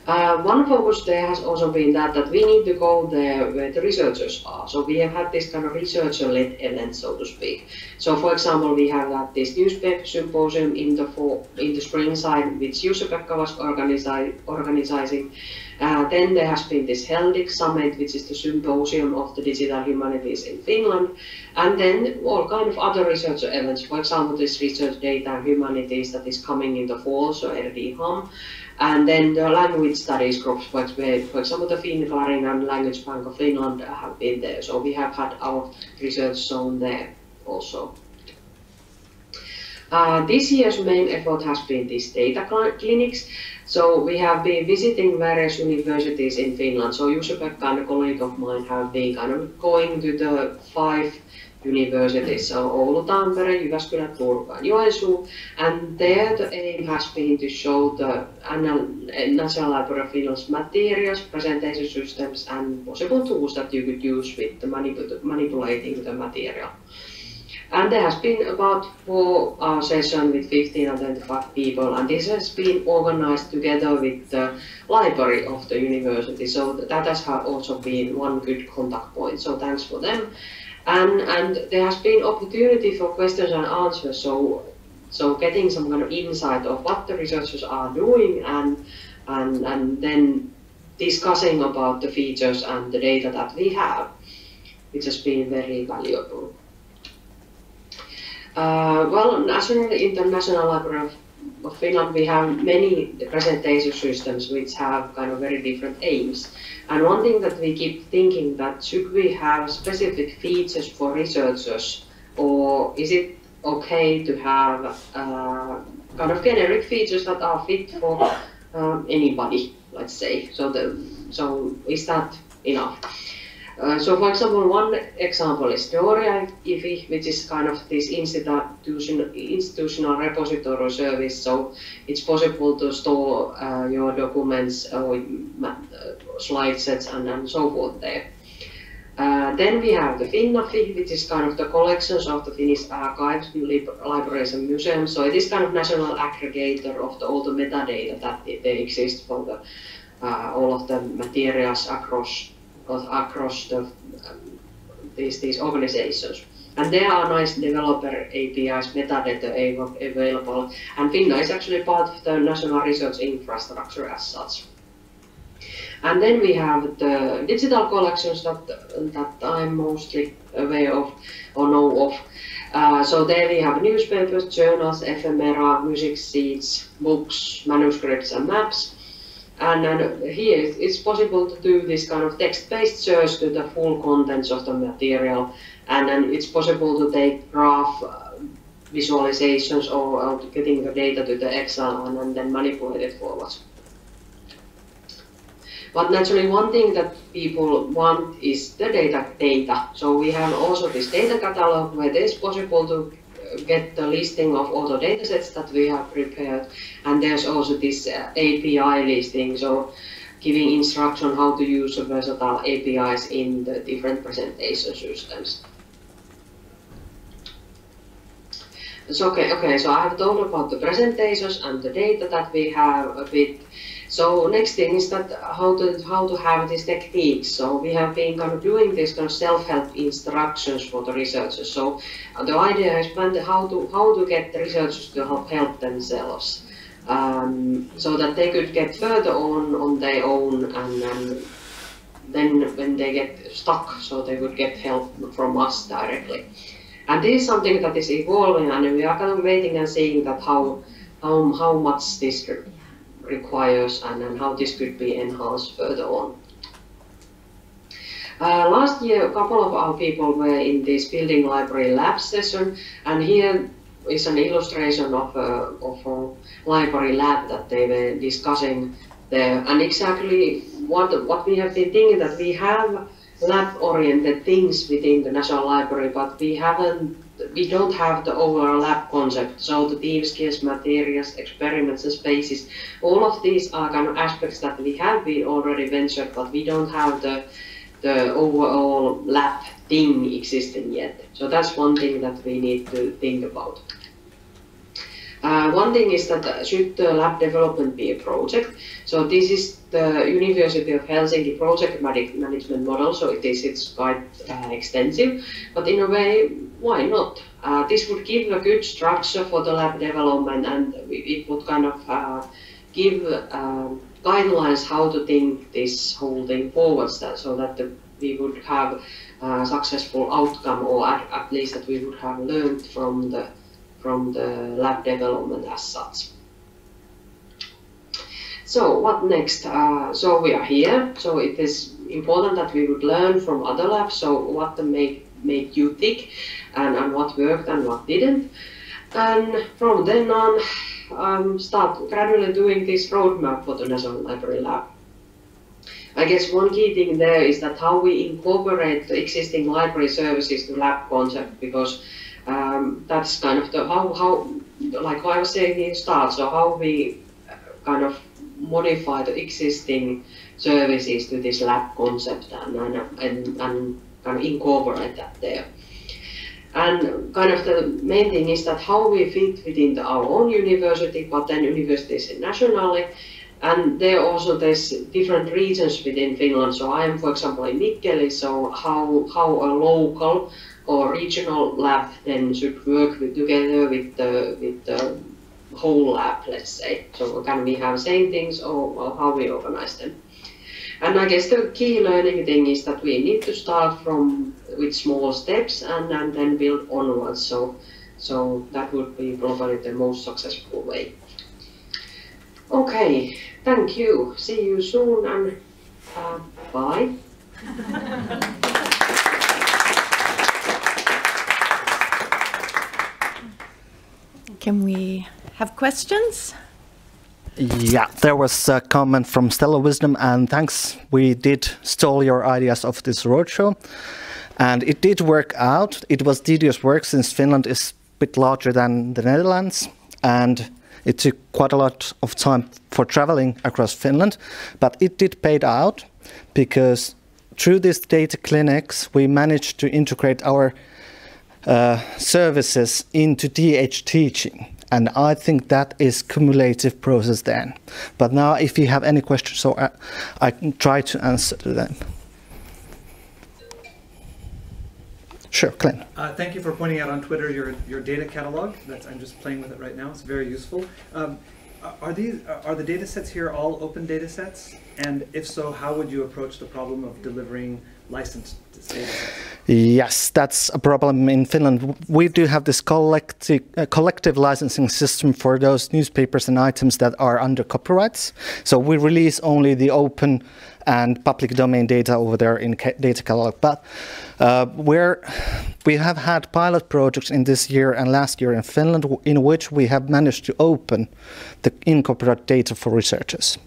One focus there has also been that we need to go there where the researchers are. So we have had this kind of researcher-led event, so to speak. So for example, we have had this newspaper symposium in the spring-side, which Jussi-Pekka was organizing. Then there has been this Heldig Summit, which is the symposium of the Digital Humanities in Finland. And then all kind of other researcher events, for example, this Research Data Humanities that is coming in the fall, so RDHUM. And then the language studies groups, for example, the Finnclarin and Language Bank of Finland have been there. So we have had our research zone there also. This year's main effort has been these data clinics. So we have been visiting various universities in Finland. So Jussi-Pekka and a colleague of mine have been kind of going to the 5 universities, so Oulu, Tampere, Jyväskylä, Turku and Joensuu, and there the aim has been to show the National Library of Finland's materials, presentation systems and possible tools that you could use with the manipulating the material. And there has been about 4 sessions with 15 or 25 people, and this has been organized together with the library of the university, so that has also been one good contact point, so thanks for them. And there has been opportunity for questions and answers, so getting some kind of insight of what the researchers are doing and then discussing about the features and the data that we have, which has been very valuable. Well, nationally, International Library of Finland, we have many presentation systems which have kind of very different aims. And one thing that we keep thinking that should we have specific features for researchers, or is it okay to have kind of generic features that are fit for anybody, let's say. So is that enough? So for example, one example is Teoria IFI, which is kind of this institutional repository service. So it's possible to store your documents or slide sets and so forth there. Then we have the FinnaFi, which is kind of the collections of the Finnish archives, libraries and museums. So it is kind of national aggregator of all the metadata that they exist for the, all of the materials across these organizations. And there are nice developer APIs, metadata available, and Finna is actually part of the national research infrastructure as such. And then we have the digital collections that I'm mostly aware of or know of. So there we have newspapers, journals, ephemera, music sheets, books, manuscripts and maps. And here it's possible to do this kind of text-based search to the full contents of the material, and then it's possible to take graph visualizations or getting the data to the Excel and then manipulate it forward. But naturally, one thing that people want is the data. So we have also this data catalog where it is possible to get the listing of all the datasets that we have prepared, and there's also this API listing. So giving instruction how to use versatile APIs in the different presentation systems. So, okay, so I have told about the presentations and the data that we have a bit. So next thing is that how to have these techniques. So we have been kind of doing this kind of self-help instructions for the researchers. So the idea is how to get the researchers to help themselves, so that they could get further on their own, and then when they get stuck, so they would get help from us directly. And this is something that is evolving, and we are kind of waiting and seeing that how much this requires and how this could be enhanced further on. Last year, a couple of our people were in this building library lab session, and here is an illustration of a library lab that they were discussing there. And exactly what we have been thinking, that we have lab-oriented things within the National Library, but we don't have the overall lab concept. So the team skills, materials, experiments and spaces, all of these are kind of aspects that we have been already ventured, but we don't have the overall lab thing existing yet. So that's one thing that we need to think about. One thing is that should the lab development be a project? So this is the University of Helsinki project management model, so it's quite extensive, but in a way, why not? This would give a good structure for the lab development, and it would kind of give guidelines how to think this whole thing forward, so that we would have a successful outcome, or at least that we would have learned from the lab development as such. So what next? So we are here, so it is important that we would learn from other labs, so what made you tick, and what worked and what didn't. And from then on, start gradually doing this roadmap for the National Library Lab. I guess one key thing there is that how we incorporate the existing library services to lab concept, because that's kind of the how like I was saying in the start, so how we kind of modify the existing services to this lab concept and kind of incorporate that there. And kind of the main thing is that how we fit within our own university, but then universities nationally. And there's different regions within Finland. So I am, for example, in Mikkeli, so how a local or regional lab then should work together with the whole lab, let's say. So can we have same things, or how we organize them? And I guess the key learning thing is that we need to start with small steps and then build onwards. So that would be probably the most successful way. Okay, thank you. See you soon, and bye. Can we have questions? Yeah, there was a comment from Stellar Wisdom, and thanks. We did stole your ideas of this roadshow, and it did work out. It was tedious work since Finland is a bit larger than the Netherlands, and it took quite a lot of time for traveling across Finland, but it did pay out, because through these data clinics, we managed to integrate our services into DH teaching. And I think that is cumulative process then. But now if you have any questions, so I can try to answer to them. Sure, Glenn. Thank you for pointing out on Twitter your data catalog. I'm just playing with it right now. It's very useful. Are the data sets here all open data sets? And if so, how would you approach the problem of delivering licensed data sets? Yes, that's a problem in Finland. We do have this collective licensing system for those newspapers and items that are under copyrights. So we release only the open and public domain data over there in data catalog. But we have had pilot projects in this year and last year in Finland in which we have managed to open the in-copyright data for researchers.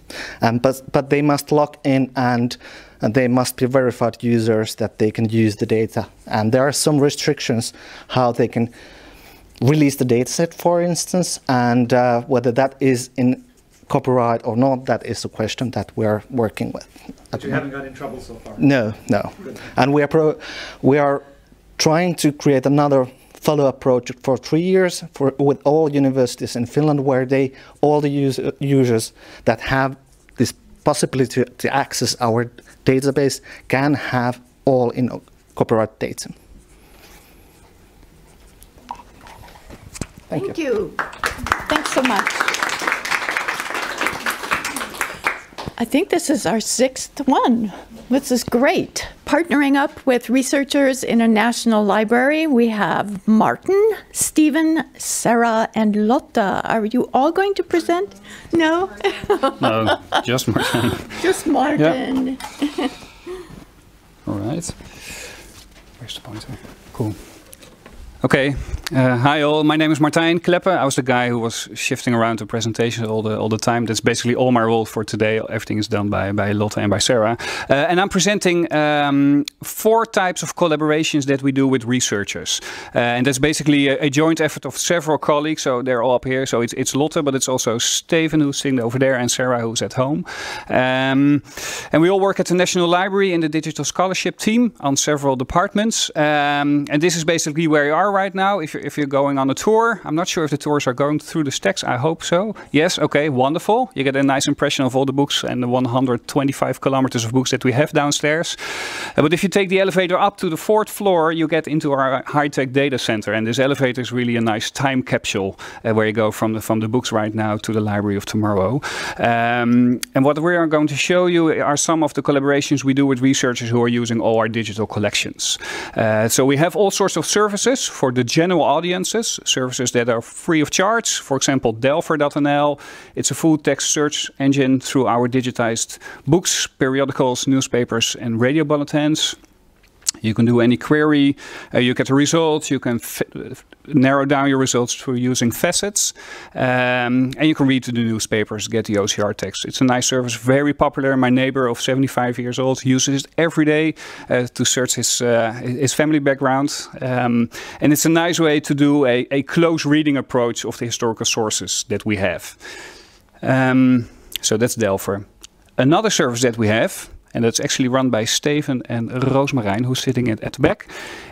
But they must log in, and they must be verified users that they can use the data. And there are some restrictions how they can release the dataset, for instance, and whether that is in copyright or not, that is a question that we're working with. But you haven't got in trouble so far? No, no. Good. And we are trying to create another follow-up project for 3 years with all universities in Finland, where all the users that have this possibility to access our database can have all in copyright data. Thank you. Thanks so much. I think this is our 6th one. This is great. Partnering up with researchers in a national library, we have Martin, Stephen, Sara, and Lotta. Are you all going to present? No? No, just Martin. Just Martin. Yeah. All right. Where's the pointer? Cool. Okay, hi all. My name is Martijn Kleppe. I was the guy who was shifting around the presentation all the time. That's basically all my role for today. Everything is done by Lotte and by Sara. And I'm presenting 4 types of collaborations that we do with researchers. And that's basically a joint effort of several colleagues. So they're all up here. So it's Lotte, but it's also Steven who's sitting over there, and Sara who's at home. And we all work at the National Library in the Digital Scholarship team on several departments. And this is basically where you are right now. If you're going on a tour, I'm not sure if the tours are going through the stacks. I hope so. Yes, okay, wonderful. You get a nice impression of all the books and the 125 kilometers of books that we have downstairs. But if you take the elevator up to the 4th floor, you get into our high-tech data center. And this elevator is really a nice time capsule where you go from the books right now to the library of tomorrow. And what we are going to show you are some of the collaborations we do with researchers who are using all our digital collections. So we have all sorts of services for the general audiences, services that are free of charge. For example, Delver.nl. It's a full text search engine through our digitized books, periodicals, newspapers, and radio bulletins. You can do any query, you get a result, you can narrow down your results through using facets, and you can read the newspapers, get the OCR text. It's a nice service, very popular. My neighbor of 75 years old uses it every day to search his family background. And it's a nice way to do a close reading approach of the historical sources that we have. So that's Delver. Another service that we have, and that's actually run by Steven and Roosmarijn, who's sitting at the back.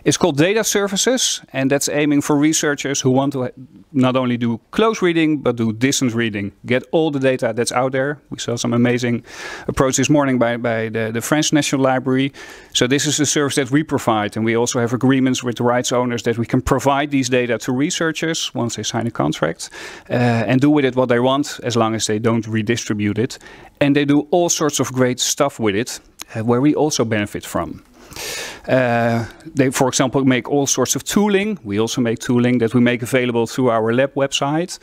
It's called Data Services, and that's aiming for researchers who want to not only do close reading, but do distance reading. Get all the data that's out there. We saw some amazing approach this morning by the French National Library. So this is the service that we provide, and we also have agreements with the rights owners that we can provide these data to researchers once they sign a contract, and do with it what they want, as long as they don't redistribute it. And they do all sorts of great stuff with it, where we also benefit from. They, for example, make all sorts of tooling. We also make tooling that we make available through our lab website.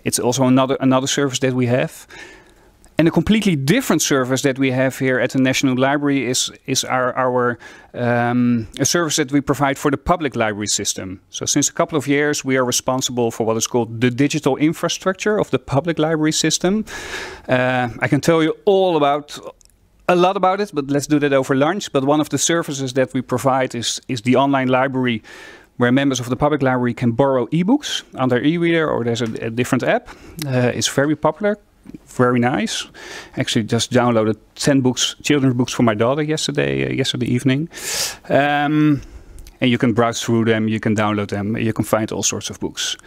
It's also another service that we have. And a completely different service that we have here at the National Library is our a service that we provide for the public library system. So since a couple of years, we are responsible for what is called the digital infrastructure of the public library system. I can tell you a lot about it, but let's do that over lunch. But one of the services that we provide is the online library, where members of the public library can borrow ebooks on their e-reader, or there's a different app. It's very popular. Very nice. Actually, just downloaded 10 books, children's books for my daughter yesterday evening. And you can browse through them, you can download them, you can find all sorts of books.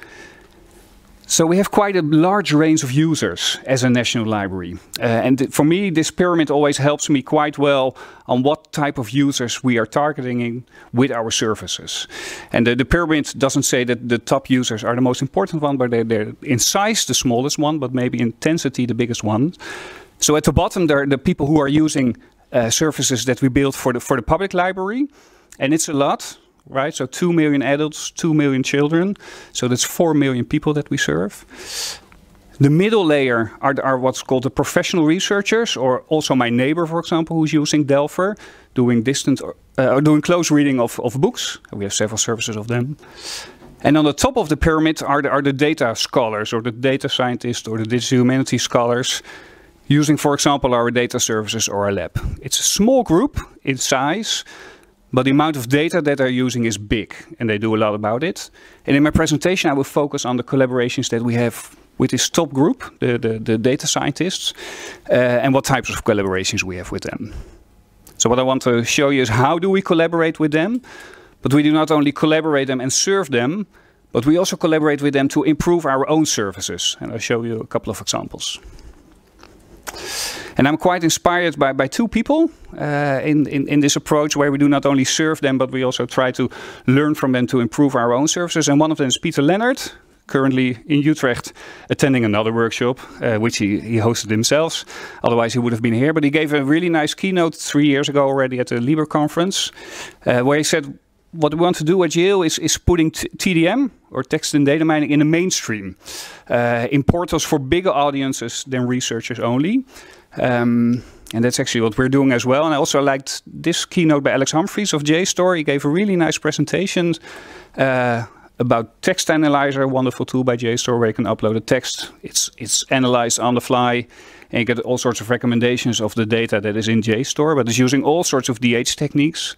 So we have quite a large range of users as a national library. And for me, this pyramid always helps me quite well on what type of users we are targeting with our services. And the pyramid doesn't say that the top users are the most important one, but they're in size the smallest one, but maybe intensity the biggest one. So at the bottom, there are the people who are using services that we build for the public library. And it's a lot. Right, so 2 million adults, 2 million children. So that's 4 million people that we serve. The middle layer are what's called the professional researchers, or also my neighbor, for example, who's using Delver, doing doing close reading of books. We have several services of them. And on the top of the pyramid are the data scholars, or the data scientists, or the digital humanities scholars, using, for example, our data services or our lab. It's a small group in size, but the amount of data that they're using is big, and they do a lot about it. And in my presentation, I will focus on the collaborations that we have with this top group, the data scientists, and what types of collaborations we have with them. So what I want to show you is how do we collaborate with them, but we do not only collaborate them and serve them, but we also collaborate with them to improve our own services. And I'll show you a couple of examples. And I'm quite inspired by two people in this approach where we do not only serve them, but we also try to learn from them to improve our own services. And one of them is Peter Leonard, currently in Utrecht attending another workshop, which he hosted himself. Otherwise he would have been here. But he gave a really nice keynote 3 years ago already at the Liber conference, where he said, what we want to do at Yale is putting TDM, or text and data mining, in the mainstream, in portals for bigger audiences than researchers only. And that's actually what we're doing as well. And I also liked this keynote by Alex Humphries of JSTOR. He gave a really nice presentation about Text Analyzer, a wonderful tool by JSTOR where you can upload a text. It's analyzed on the fly, and you get all sorts of recommendations of the data that is in JSTOR, but it's using all sorts of DH techniques.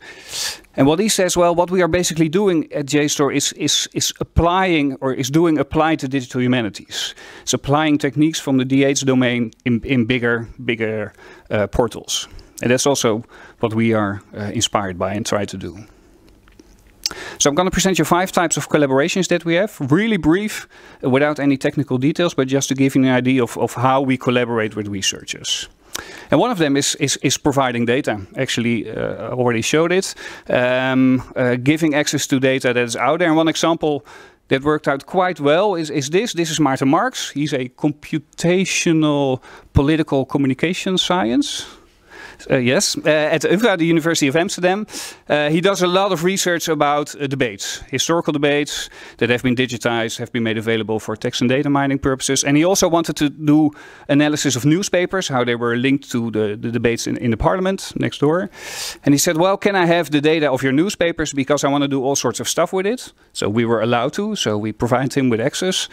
And what he says, well, what we are basically doing at JSTOR is applying, or is doing applied to digital humanities. It's applying techniques from the DH domain in bigger portals. And that's also what we are inspired by and try to do. So I'm going to present you 5 types of collaborations that we have, really brief, without any technical details, but just to give you an idea of how we collaborate with researchers. And one of them is providing data. Actually, I already showed it. Giving access to data that is out there. And one example that worked out quite well is this. This is Maarten Marx. He's a computational political communication science. At UvA, the University of Amsterdam. He does a lot of research about debates, historical debates that have been digitized, have been made available for text and data mining purposes. And he also wanted to do analysis of newspapers, how they were linked to the debates in the parliament next door. And he said, well, can I have the data of your newspapers because I want to do all sorts of stuff with it? So we were allowed to, so we provided him with access.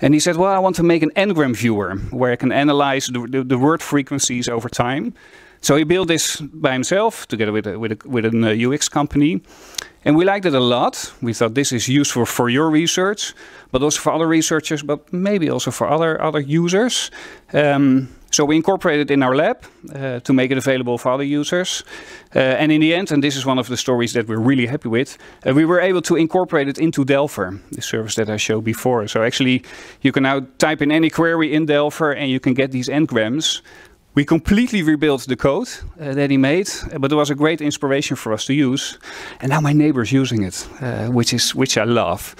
And he said, well, I want to make an n-gram viewer where I can analyze the word frequencies over time. So he built this by himself, together with an UX company. And we liked it a lot. We thought this is useful for your research, but also for other researchers, but maybe also for other users. So we incorporated it in our lab to make it available for other users. And in the end, and this is one of the stories that we're really happy with, we were able to incorporate it into Delpher, the service that I showed before. So actually, you can now type in any query in Delpher and you can get these n-grams. We completely rebuilt the code that he made, but it was a great inspiration for us to use. And now my neighbor's using it, which I love.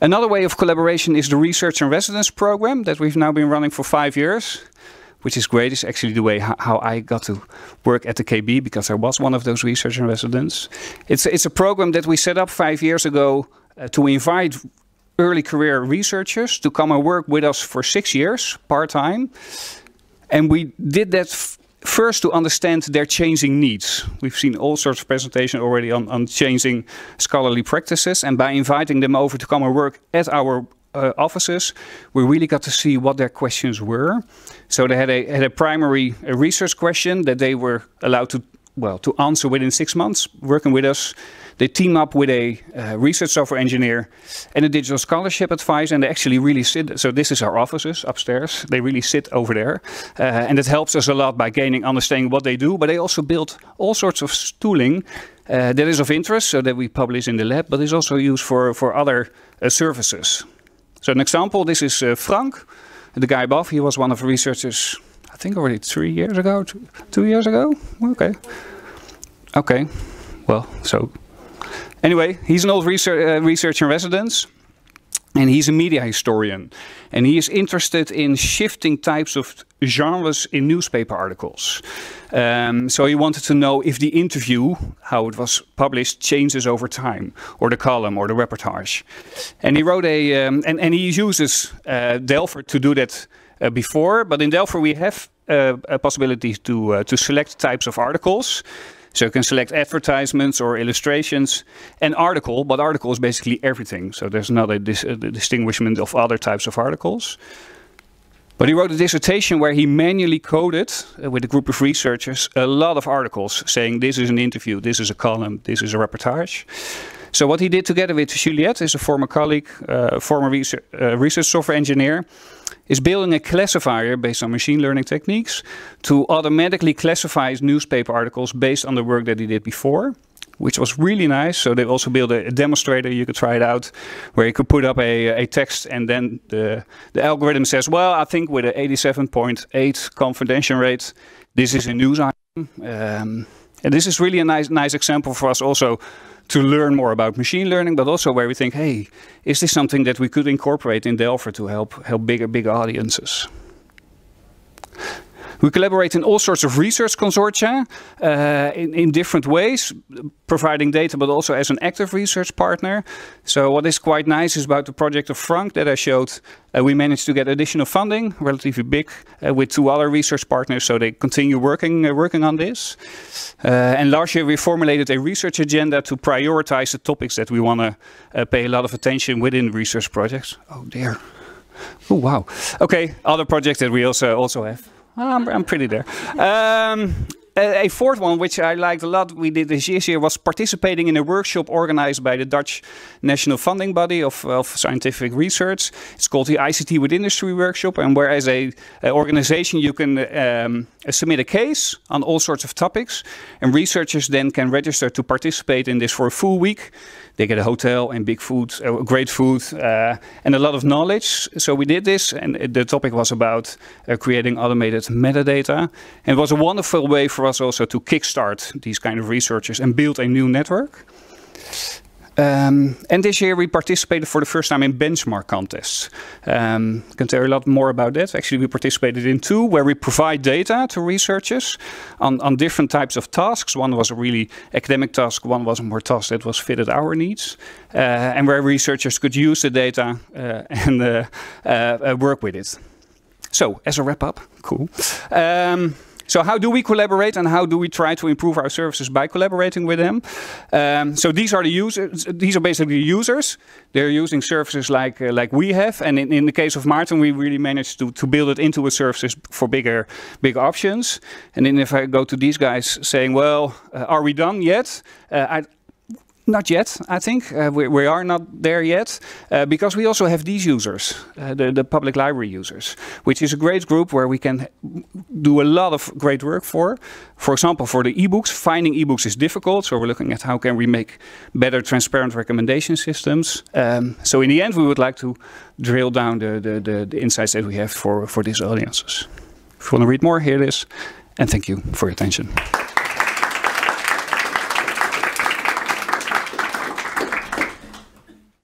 Another way of collaboration is the Research and Residence program that we've now been running for 5 years, which is great. It's actually the way how I got to work at the KB, because I was one of those research and residents. It's a program that we set up 5 years ago to invite early career researchers to come and work with us for 6 years, part-time. And we did that first to understand their changing needs. We've seen all sorts of presentations already on changing scholarly practices. And by inviting them over to come and work at our offices, we really got to see what their questions were. So they had a primary research question that they were allowed to answer within 6 months, working with us. They team up with a research software engineer and a digital scholarship advisor, and they actually really sit. So this is our offices upstairs. They really sit over there, and it helps us a lot by gaining understanding what they do. But they also build all sorts of tooling that is of interest, so that we publish in the lab, but is also used for other services. So an example, this is Frank, the guy above. He was one of the researchers, I think already 3 years ago, 2 years ago. Okay. Well, so anyway, he's an old researcher in residence, and he's a media historian. And he is interested in shifting types of genres in newspaper articles. So he wanted to know if the interview, how it was published, changes over time, or the column, or the reportage. And he wrote and he uses Delpher to do that before. But in Delpher we have a possibility to select types of articles. So you can select advertisements or illustrations and article, but article is basically everything. So there's not a distinguishment of other types of articles. But he wrote a dissertation where he manually coded, with a group of researchers, a lot of articles saying this is an interview, this is a column, this is a reportage. So what he did together with Juliette, is a former colleague, former research software engineer, is building a classifier based on machine learning techniques to automatically classify newspaper articles based on the work that he did before, which was really nice. So they also built a demonstrator, you could try it out, where you could put up a text and then the algorithm says, well, I think with an 87.8 confidential rate, this is a news item. And this is really a nice example for us also to learn more about machine learning, but also where we think, hey, is this something that we could incorporate in Delver to help bigger audiences? We collaborate in all sorts of research consortia in different ways, providing data, but also as an active research partner. So what is quite nice is about the project of Frank that I showed. We managed to get additional funding, relatively big, with 2 other research partners, so they continue working on this. And last year we formulated a research agenda to prioritize the topics that we want to pay a lot of attention within research projects. Oh dear. Oh wow. Okay, other projects that we also have. I'm pretty there. A fourth one, which I liked a lot, we did this year, was participating in a workshop organized by the Dutch national funding body of scientific research. It's called the ICT with Industry Workshop, and where as a organization you can submit a case on all sorts of topics, and researchers then can register to participate in this for a full week. They get a hotel and big food, great food, and a lot of knowledge. So we did this, and the topic was about creating automated metadata. And it was a wonderful way for us also to kickstart these kind of researchers and build a new network. And this year we participated for the first time in benchmark contests. Can tell you a lot more about that. Actually, we participated in 2 where we provide data to researchers on different types of tasks. One was a really academic task, one was a more task that was fitted our needs, and where researchers could use the data and work with it. So, as a wrap-up, cool. So how do we collaborate and how do we try to improve our services by collaborating with them? So these are the users. These are basically the users. They're using services like we have. And in the case of Maarten, we really managed to build it into a services for bigger options. And then if I go to these guys saying, well, are we done yet? Not yet, I think. We are not there yet, because we also have these users, the public library users, which is a great group where we can do a lot of great work for. For example, for the ebooks, finding ebooks is difficult, so we're looking at how can we make better transparent recommendation systems. So in the end, we would like to drill down the insights that we have for these audiences. If you want to read more, here it is, and thank you for your attention.